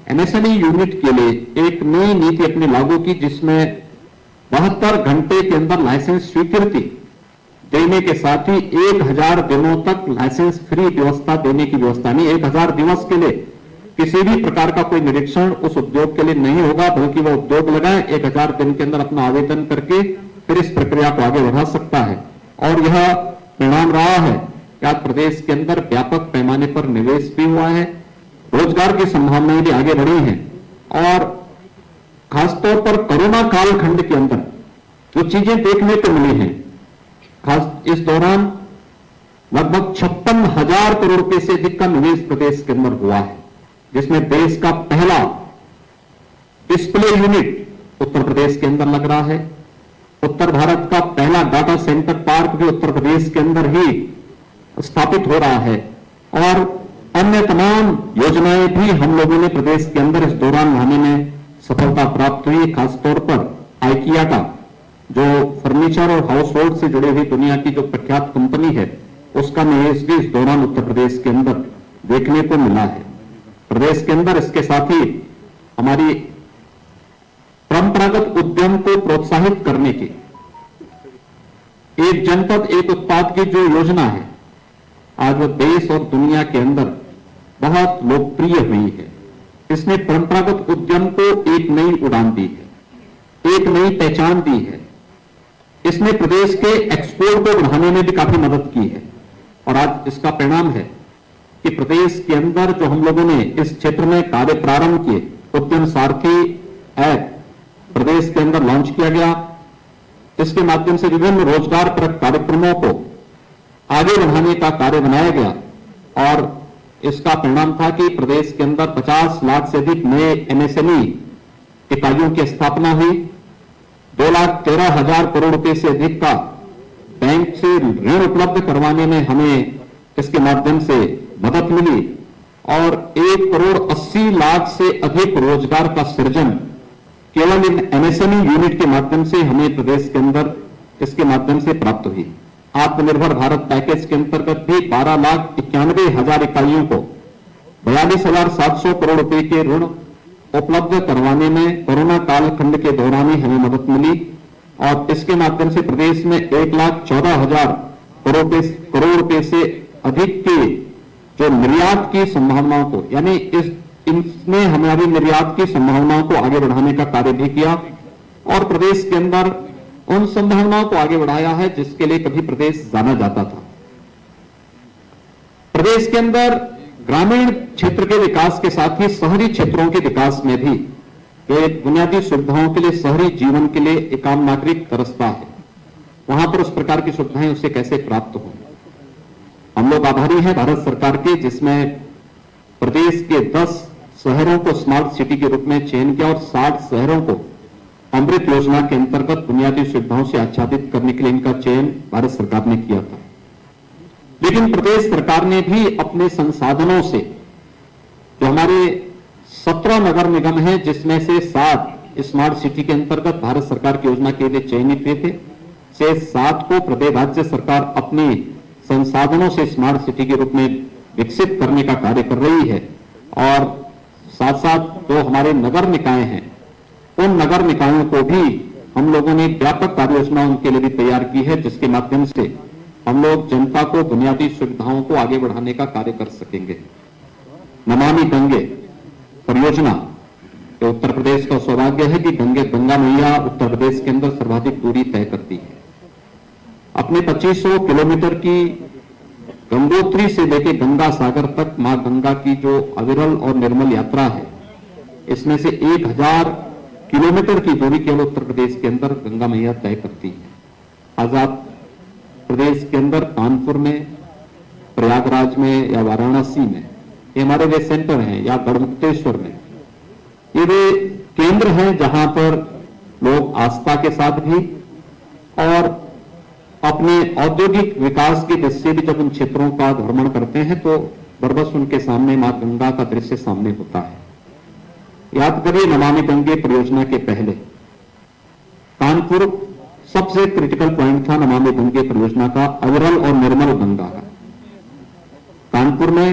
एमएसएमई यूनिट के लिए एक नई नीति अपनी लागू की, जिसमें 72 घंटे के अंदर लाइसेंस स्वीकृति देने के साथ ही 1000 दिनों तक लाइसेंस फ्री व्यवस्था देने की व्यवस्था नहीं। 1000 दिवस के लिए किसी भी प्रकार का कोई निरीक्षण उस उद्योग के लिए नहीं होगा, बल्कि वह उद्योग लगाए 1000 दिन के अंदर अपना आवेदन करके फिर इस प्रक्रिया को आगे बढ़ा सकता है। और यह परिणाम रहा है कि आज प्रदेश के अंदर व्यापक पैमाने पर निवेश भी हुआ है, रोजगार की संभावनाएं भी आगे बढ़ी हैं। और खासतौर पर कोरोना कालखंड के अंदर जो चीजें देखने को मिली हैं, खास इस दौरान लगभग 56,000 करोड़ रुपए से अधिक का निवेश प्रदेश के अंदर हुआ है, जिसमें देश का पहला डिस्प्ले यूनिट उत्तर प्रदेश के अंदर लग रहा है। उत्तर भारत का पहला डाटा सेंटर पार्क भी उत्तर प्रदेश के अंदर ही स्थापित हो रहा है। और अन्य तमाम योजनाएं भी हम लोगों ने प्रदेश के अंदर इस दौरान लाने में सफलता प्राप्त हुई। खासतौर पर आइकिया का जो फर्नीचर और हाउस होल्ड से जुड़ी हुई दुनिया की जो प्रख्यात कंपनी है, उसका निवेश भी इस दौरान उत्तर प्रदेश के अंदर देखने को मिला है। प्रदेश के अंदर इसके साथ ही हमारी परंपरागत उद्यम को प्रोत्साहित करने की एक जनपद एक उत्पाद की जो योजना है, आज वो देश और दुनिया के अंदर बहुत लोकप्रिय हुई है। इसने परंपरागत उद्यम को एक नई उड़ान दी है, एक नई पहचान दी है। इसने प्रदेश के एक्सपोर्ट को बढ़ाने में भी काफी मदद की है और आज इसका परिणाम है कि प्रदेश के अंदर जो हम लोगों ने इस क्षेत्र में कार्य प्रारंभ किए, उद्यम सारथी ऐप प्रदेश के अंदर लॉन्च किया गया। इसके माध्यम से विभिन्न रोजगार परक कार्यक्रमों को आगे बढ़ाने का कार्य बनाया गया और इसका परिणाम था कि प्रदेश के अंदर 50 लाख से अधिक नए एमएसएमई इकाइयों की स्थापना हुई। 2,13,000 करोड़ रुपए से अधिक का बैंक से ऋण उपलब्ध करवाने में हमें इसके माध्यम से मदद मिली और 1,80,00,000 से अधिक रोजगार का सृजन केवल इन एमएसएमई यूनिट के माध्यम से हमें प्रदेश के अंदर इसके माध्यम से प्राप्त हुई। आत्मनिर्भर भारत पैकेज के अंतर्गत भी 12,91,000 इकाइयों को 42,700 करोड़ रुपए के ऋण उपलब्ध करवाने में कोरोना कालखंड के दौरान ही हमें मदद मिली और इसके माध्यम से प्रदेश में 1,14,000 करोड़ रुपए से अधिक के जो निर्यात की संभावनाओं को, यानी इसने हमारी निर्यात की संभावनाओं को आगे बढ़ाने का कार्य भी किया और प्रदेश के अंदर उन संभावनाओं को आगे बढ़ाया है जिसके लिए कभी प्रदेश जाना जाता था। प्रदेश के अंदर ग्रामीण क्षेत्र के विकास के साथ ही शहरी क्षेत्रों के विकास में भी एक बुनियादी सुविधाओं के लिए, शहरी जीवन के लिए एक आम नागरिक तरसता है। वहां पर उस प्रकार की सुविधाएं उसे कैसे प्राप्त हो। हम लोग आभारी हैं भारत सरकार के, जिसमें प्रदेश के 10 शहरों को स्मार्ट सिटी के रूप में चयन किया और 60 शहरों को अमृत योजना के अंतर्गत बुनियादी सुविधाओं से आच्छादित करने के लिए इनका चयन भारत सरकार ने किया था। लेकिन प्रदेश सरकार ने भी अपने संसाधनों से, जो हमारे 17 नगर निगम हैं जिसमें से 7 स्मार्ट सिटी के अंतर्गत भारत सरकार की योजना के लिए चयनित हुए थे, से 7 को प्रदेश राज्य सरकार अपने संसाधनों से स्मार्ट सिटी के रूप में विकसित करने का कार्य कर रही है और साथ साथ जो हमारे नगर निकाय हैं उन नगर निकायों को भी हम लोगों ने व्यापक कार्य योजना उनके लिए भी तैयार की है, जिसके माध्यम से हम लोग जनता को बुनियादी सुविधाओं को आगे बढ़ाने का कार्य कर सकेंगे। नमामि गंगे परियोजना, तो उत्तर प्रदेश का सौभाग्य है कि गंगा मैया उत्तर प्रदेश के अंदर सर्वाधिक दूरी तय करती है। अपने 2500 किलोमीटर की गंगोत्री से लेकर गंगा सागर तक मां गंगा की जो अविरल और निर्मल यात्रा है, इसमें से 1000 किलोमीटर की दूरी केवल उत्तर प्रदेश के अंदर गंगा मैया तय करती है। आज आप प्रदेश के अंदर कानपुर में, प्रयागराज में या वाराणसी में, ये हमारे वे सेंटर हैं, या गढ़मुक्तेश्वर में, ये वे केंद्र हैं जहां पर लोग आस्था के साथ भी और अपने औद्योगिक विकास की दृष्टि से भी जब उन क्षेत्रों का भ्रमण करते हैं तो बरबस उनके सामने मां गंगा का दृश्य सामने होता है। याद करिए, नमामि गंगे परियोजना के पहले कानपुर सबसे क्रिटिकल पॉइंट था नमामि गंगे परियोजना का, अविरल और निर्मल गंगा का। कानपुर में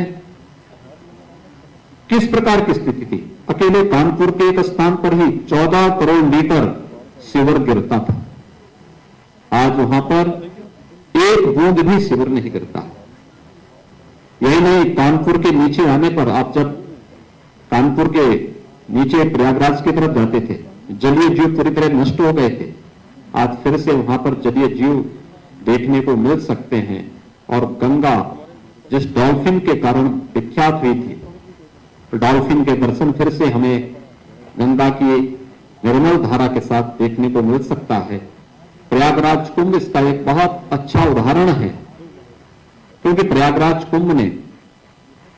किस प्रकार की स्थिति थी? अकेले कानपुर के एक स्थान पर ही 14 करोड़ लीटर सीवर गिरता था। आज वहां पर एक बूंद भी सीवर नहीं गिरता। यही नहीं, कानपुर के नीचे आने पर, आप जब कानपुर के नीचे प्रयागराज की तरफ जाते थे, जलीय जीव पूरी तरह नष्ट हो गए थे। आज फिर से वहां पर जलीय जीव देखने को मिल सकते हैं और गंगा जिस डॉल्फिन के कारण विख्यात हुई थी, डॉल्फिन के दर्शन फिर से हमें गंगा की निर्मल धारा के साथ देखने को मिल सकता है। प्रयागराज कुंभ इसका एक बहुत अच्छा उदाहरण है, क्योंकि प्रयागराज कुंभ ने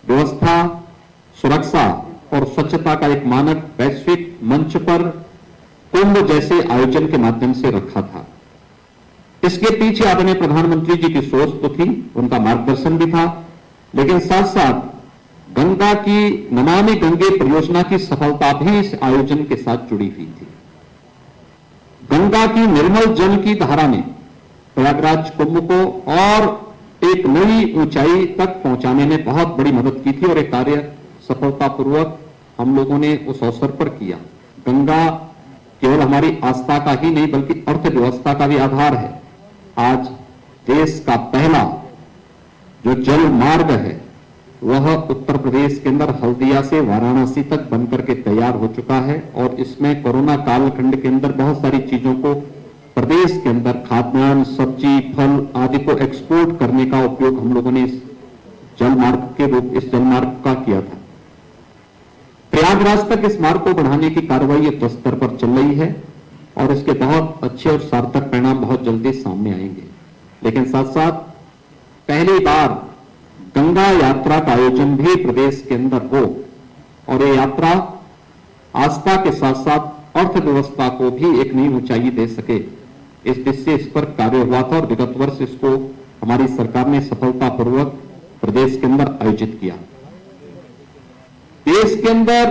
व्यवस्था, सुरक्षा और स्वच्छता का एक मानक वैश्विक मंच पर कुंभ जैसे आयोजन के माध्यम से रखा था। इसके पीछे आदरणीय प्रधानमंत्री जी की सोच तो थी, उनका मार्गदर्शन भी था, लेकिन साथ साथ गंगा की नमामि गंगे परियोजना की सफलता भी इस आयोजन के साथ जुड़ी हुई थी। गंगा की निर्मल जल की धारा ने प्रयागराज कुंभ को और एक नई ऊंचाई तक पहुंचाने में बहुत बड़ी मदद की थी और एक कार्य सफलतापूर्वक हम लोगों ने उस अवसर पर किया। गंगा केवल हमारी आस्था का ही नहीं बल्कि अर्थव्यवस्था का भी आधार है। आज देश का पहला जो जल मार्ग है वह उत्तर प्रदेश के अंदर हल्दिया से वाराणसी तक बनकर के तैयार हो चुका है और इसमें कोरोना कालखंड के अंदर बहुत सारी चीजों को प्रदेश के अंदर खाद्यान्न, सब्जी, फल आदि को एक्सपोर्ट करने का उपयोग हम लोगों ने इस जलमार्ग का किया था। प्रयागराज तक इस मार्ग को बढ़ाने की कार्रवाई युद्ध स्तर पर चल रही है और इसके बहुत अच्छे और सार्थक परिणाम बहुत जल्दी सामने आएंगे। लेकिन साथ साथ पहली बार गंगा यात्रा का आयोजन भी प्रदेश के अंदर हो और ये यात्रा आस्था के साथ साथ अर्थव्यवस्था को भी एक नई ऊंचाई दे सके, इस दृष्टि इस पर कार्य हुआ था और विगत वर्ष इसको हमारी सरकार ने सफलतापूर्वक प्रदेश के अंदर आयोजित किया। देश के अंदर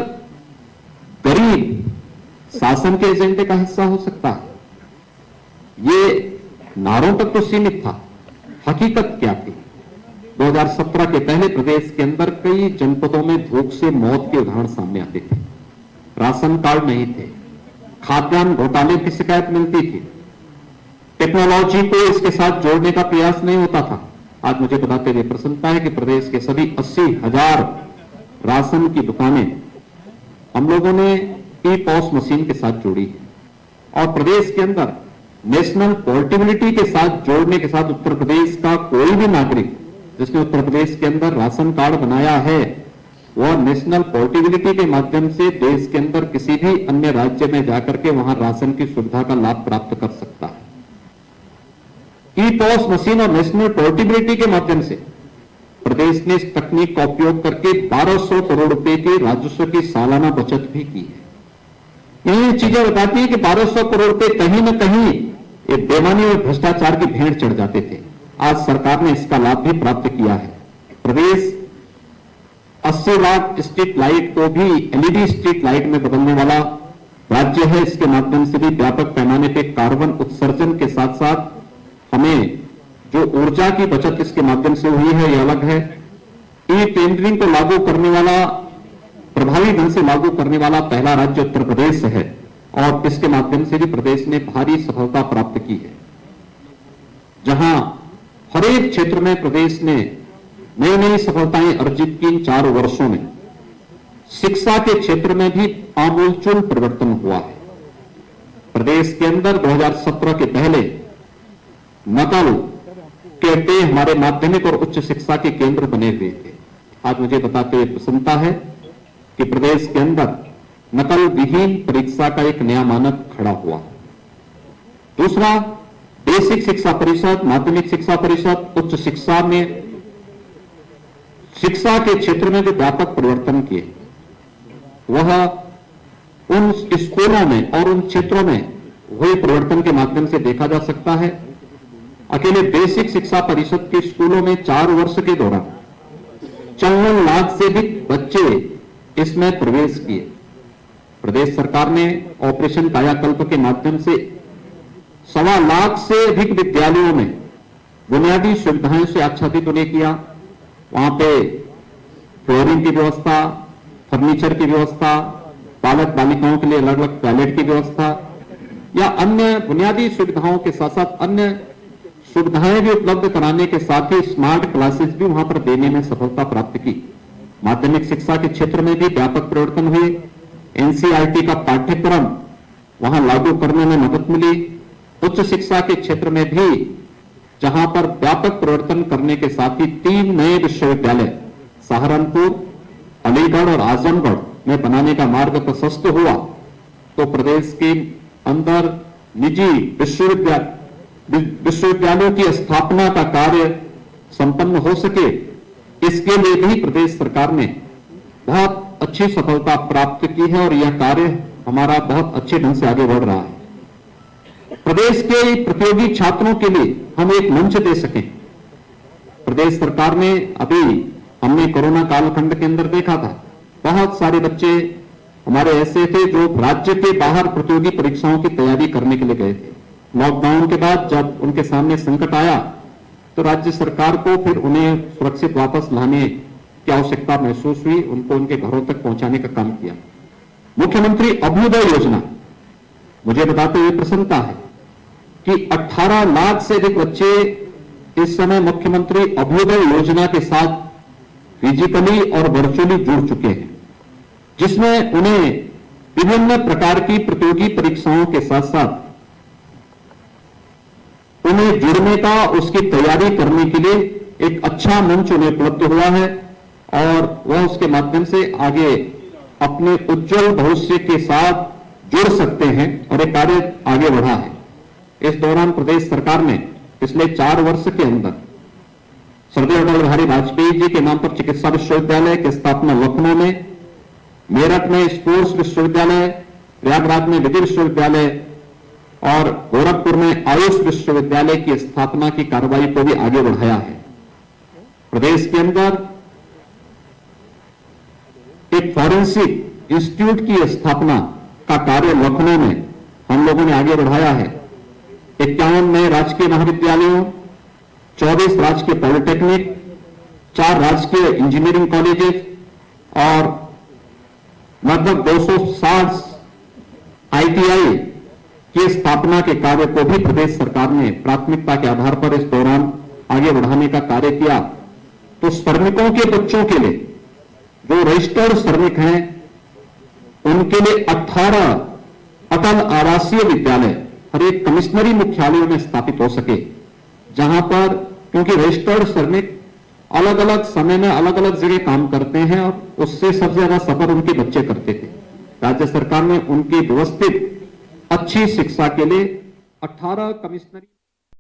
गरीब शासन के एजेंडे का हिस्सा हो सकता है, ये नारों तक तो सीमित था। हकीकत क्या थी? 2017 के पहले प्रदेश के अंदर कई जनपदों में भूख से मौत के उदाहरण सामने आते थे। राशन कार्ड नहीं थे, खाद्यान्न घोटाले की शिकायत मिलती थी, टेक्नोलॉजी को इसके साथ जोड़ने का प्रयास नहीं होता था। आज मुझे बताते हुए प्रसन्नता है कि प्रदेश के सभी 80,000 राशन की दुकानें हम लोगों ने ई-पॉस मशीन के साथ जोड़ी है और प्रदेश के अंदर नेशनल पोर्टेबिलिटी के साथ जोड़ने के साथ उत्तर प्रदेश का कोई भी नागरिक जिसने उत्तर प्रदेश के अंदर राशन कार्ड बनाया है वह नेशनल पोर्टेबिलिटी के माध्यम से देश के अंदर किसी भी अन्य राज्य में जाकर के वहां राशन की सुविधा का लाभ प्राप्त कर सकता है। ई-पॉस मशीन और नेशनल पोर्टेबिलिटी के माध्यम से प्रदेश ने इस तकनीक का उपयोग करके 1200 करोड़ रुपए के राजस्व की सालाना बचत भी की है। ये चीजें बताती है कि 1200 करोड़ रुपए कहीं न कहीं ये बेईमानी और भ्रष्टाचार की भेंट चढ़ जाते थे। आज सरकार ने इसका लाभ भी प्राप्त किया है। प्रदेश 80 लाख स्ट्रीट लाइट को भी एलईडी स्ट्रीट लाइट में बदलने वाला राज्य है। इसके माध्यम से भी व्यापक पैमाने पे कार्बन उत्सर्जन के साथ साथ हमें जो ऊर्जा की बचत इसके माध्यम से हुई है, यह अलग है। ई टेंडरिंग को लागू करने वाला, प्रभावी ढंग से लागू करने वाला पहला राज्य उत्तर प्रदेश है और इसके माध्यम से भी प्रदेश ने भारी सफलता प्राप्त की है। जहां हर एक क्षेत्र में प्रदेश ने नई नई सफलताएं अर्जित की। 4 वर्षों में शिक्षा के क्षेत्र में भी आमूलचूल परिवर्तन हुआ है। प्रदेश के अंदर 2017 के पहले नकल के पे हमारे माध्यमिक और उच्च शिक्षा के केंद्र बने हुए थे। आज मुझे बताते हुए प्रसन्नता है कि प्रदेश के अंदर नकल विहीन परीक्षा का एक नया मानक खड़ा हुआ। दूसरा, बेसिक शिक्षा परिषद, माध्यमिक शिक्षा परिषद, उच्च शिक्षा में शिक्षा के क्षेत्र में जो व्यापक परिवर्तन किए वह उन स्कूलों में और उन क्षेत्रों में हुए परिवर्तन के माध्यम से देखा जा सकता है। अकेले बेसिक शिक्षा परिषद के स्कूलों में 4 वर्ष के दौरान 54 लाख से अधिक बच्चे इसमें प्रवेश किए। प्रदेश सरकार ने ऑपरेशन कायाकल्प के माध्यम से 1.25 लाख से अधिक विद्यालयों में बुनियादी सुविधाएं से आच्छादित उन्हें किया। वहां पे फ्लोरिंग की व्यवस्था, फर्नीचर की व्यवस्था, बालक बालिकाओं के लिए अलग अलग टॉयलेट की व्यवस्था या अन्य बुनियादी सुविधाओं के साथ साथ अन्य सुविधाएं भी उपलब्ध कराने के साथ ही स्मार्ट क्लासेस भी वहां पर देने में सफलता प्राप्त की। माध्यमिक शिक्षा के क्षेत्र में भी व्यापक परिवर्तन हुए। एनसीईआरटी का पाठ्यक्रम वहां लागू करने में मदद मिली। उच्च शिक्षा के क्षेत्र में भी जहां पर व्यापक परिवर्तन करने के साथ ही 3 नए विश्वविद्यालय सहारनपुर, अलीगढ़ और आजमगढ़ में बनाने का मार्ग प्रशस्त हुआ तो प्रदेश के अंदर निजी विश्वविद्यालयों की स्थापना का कार्य संपन्न हो सके, इसके लिए भी प्रदेश सरकार ने बहुत अच्छी सफलता प्राप्त की है और यह कार्य हमारा बहुत अच्छे ढंग से आगे बढ़ रहा है। प्रदेश के प्रतियोगी छात्रों के लिए हम एक मंच दे सकें। प्रदेश सरकार ने हमने कोरोना कालखंड के अंदर देखा था, बहुत सारे बच्चे हमारे ऐसे थे जो राज्य के बाहर प्रतियोगी परीक्षाओं की तैयारी करने के लिए गए थे। लॉकडाउन के बाद जब उनके सामने संकट आया तो राज्य सरकार को फिर उन्हें सुरक्षित वापस लाने की आवश्यकता महसूस हुई, उनको उनके घरों तक पहुंचाने का काम किया। मुख्यमंत्री अभ्युदय योजना, मुझे बताते हुए प्रसन्नता है कि 18 लाख से अधिक बच्चे इस समय मुख्यमंत्री अभ्युदय योजना के साथ फिजिकली और वर्चुअली जुड़ चुके हैं, जिसमें उन्हें विभिन्न प्रकार की प्रतियोगी परीक्षाओं के साथ साथ उन्हें जुड़ने का, उसकी तैयारी करने के लिए एक अच्छा मंच उन्हें उपलब्ध हुआ है और वह उसके माध्यम से आगे अपने उज्जवल भविष्य के साथ जुड़ सकते हैं और ये कार्य आगे बढ़ा है। इस दौरान प्रदेश सरकार ने पिछले 4 वर्ष के अंदर स्वर्गीय अटल बिहारी वाजपेयी जी के नाम पर चिकित्सा विश्वविद्यालय की स्थापना लखनऊ में, मेरठ में स्पोर्ट्स विश्वविद्यालय, प्रयागराज में विधि विश्वविद्यालय और गोरखपुर में आयुष विश्वविद्यालय की स्थापना की कार्रवाई को भी आगे बढ़ाया है। प्रदेश के अंदर एक फॉरेंसिक इंस्टीट्यूट की स्थापना का कार्य लखनऊ में हम लोगों ने आगे बढ़ाया है। 51 नए राजकीय महाविद्यालयों, 24 राजकीय पॉलिटेक्निक, 4 राजकीय इंजीनियरिंग कॉलेजेस और लगभग 260 ITI की स्थापना के कार्य को भी प्रदेश सरकार ने प्राथमिकता के आधार पर इस दौरान आगे बढ़ाने का कार्य किया। तो श्रमिकों के बच्चों के लिए, जो रजिस्टर्ड श्रमिक हैं, उनके लिए 18 अटल आवासीय विद्यालय हर एक कमिश्नरी मुख्यालयों में स्थापित हो सके, जहां पर, क्योंकि रजिस्टर्ड श्रमिक अलग अलग समय में अलग अलग जगह काम करते हैं और उससे सबसे ज्यादा सफर उनके बच्चे करते थे। राज्य सरकार ने उनकी व्यवस्थित अच्छी शिक्षा के लिए 18 कमिश्नरी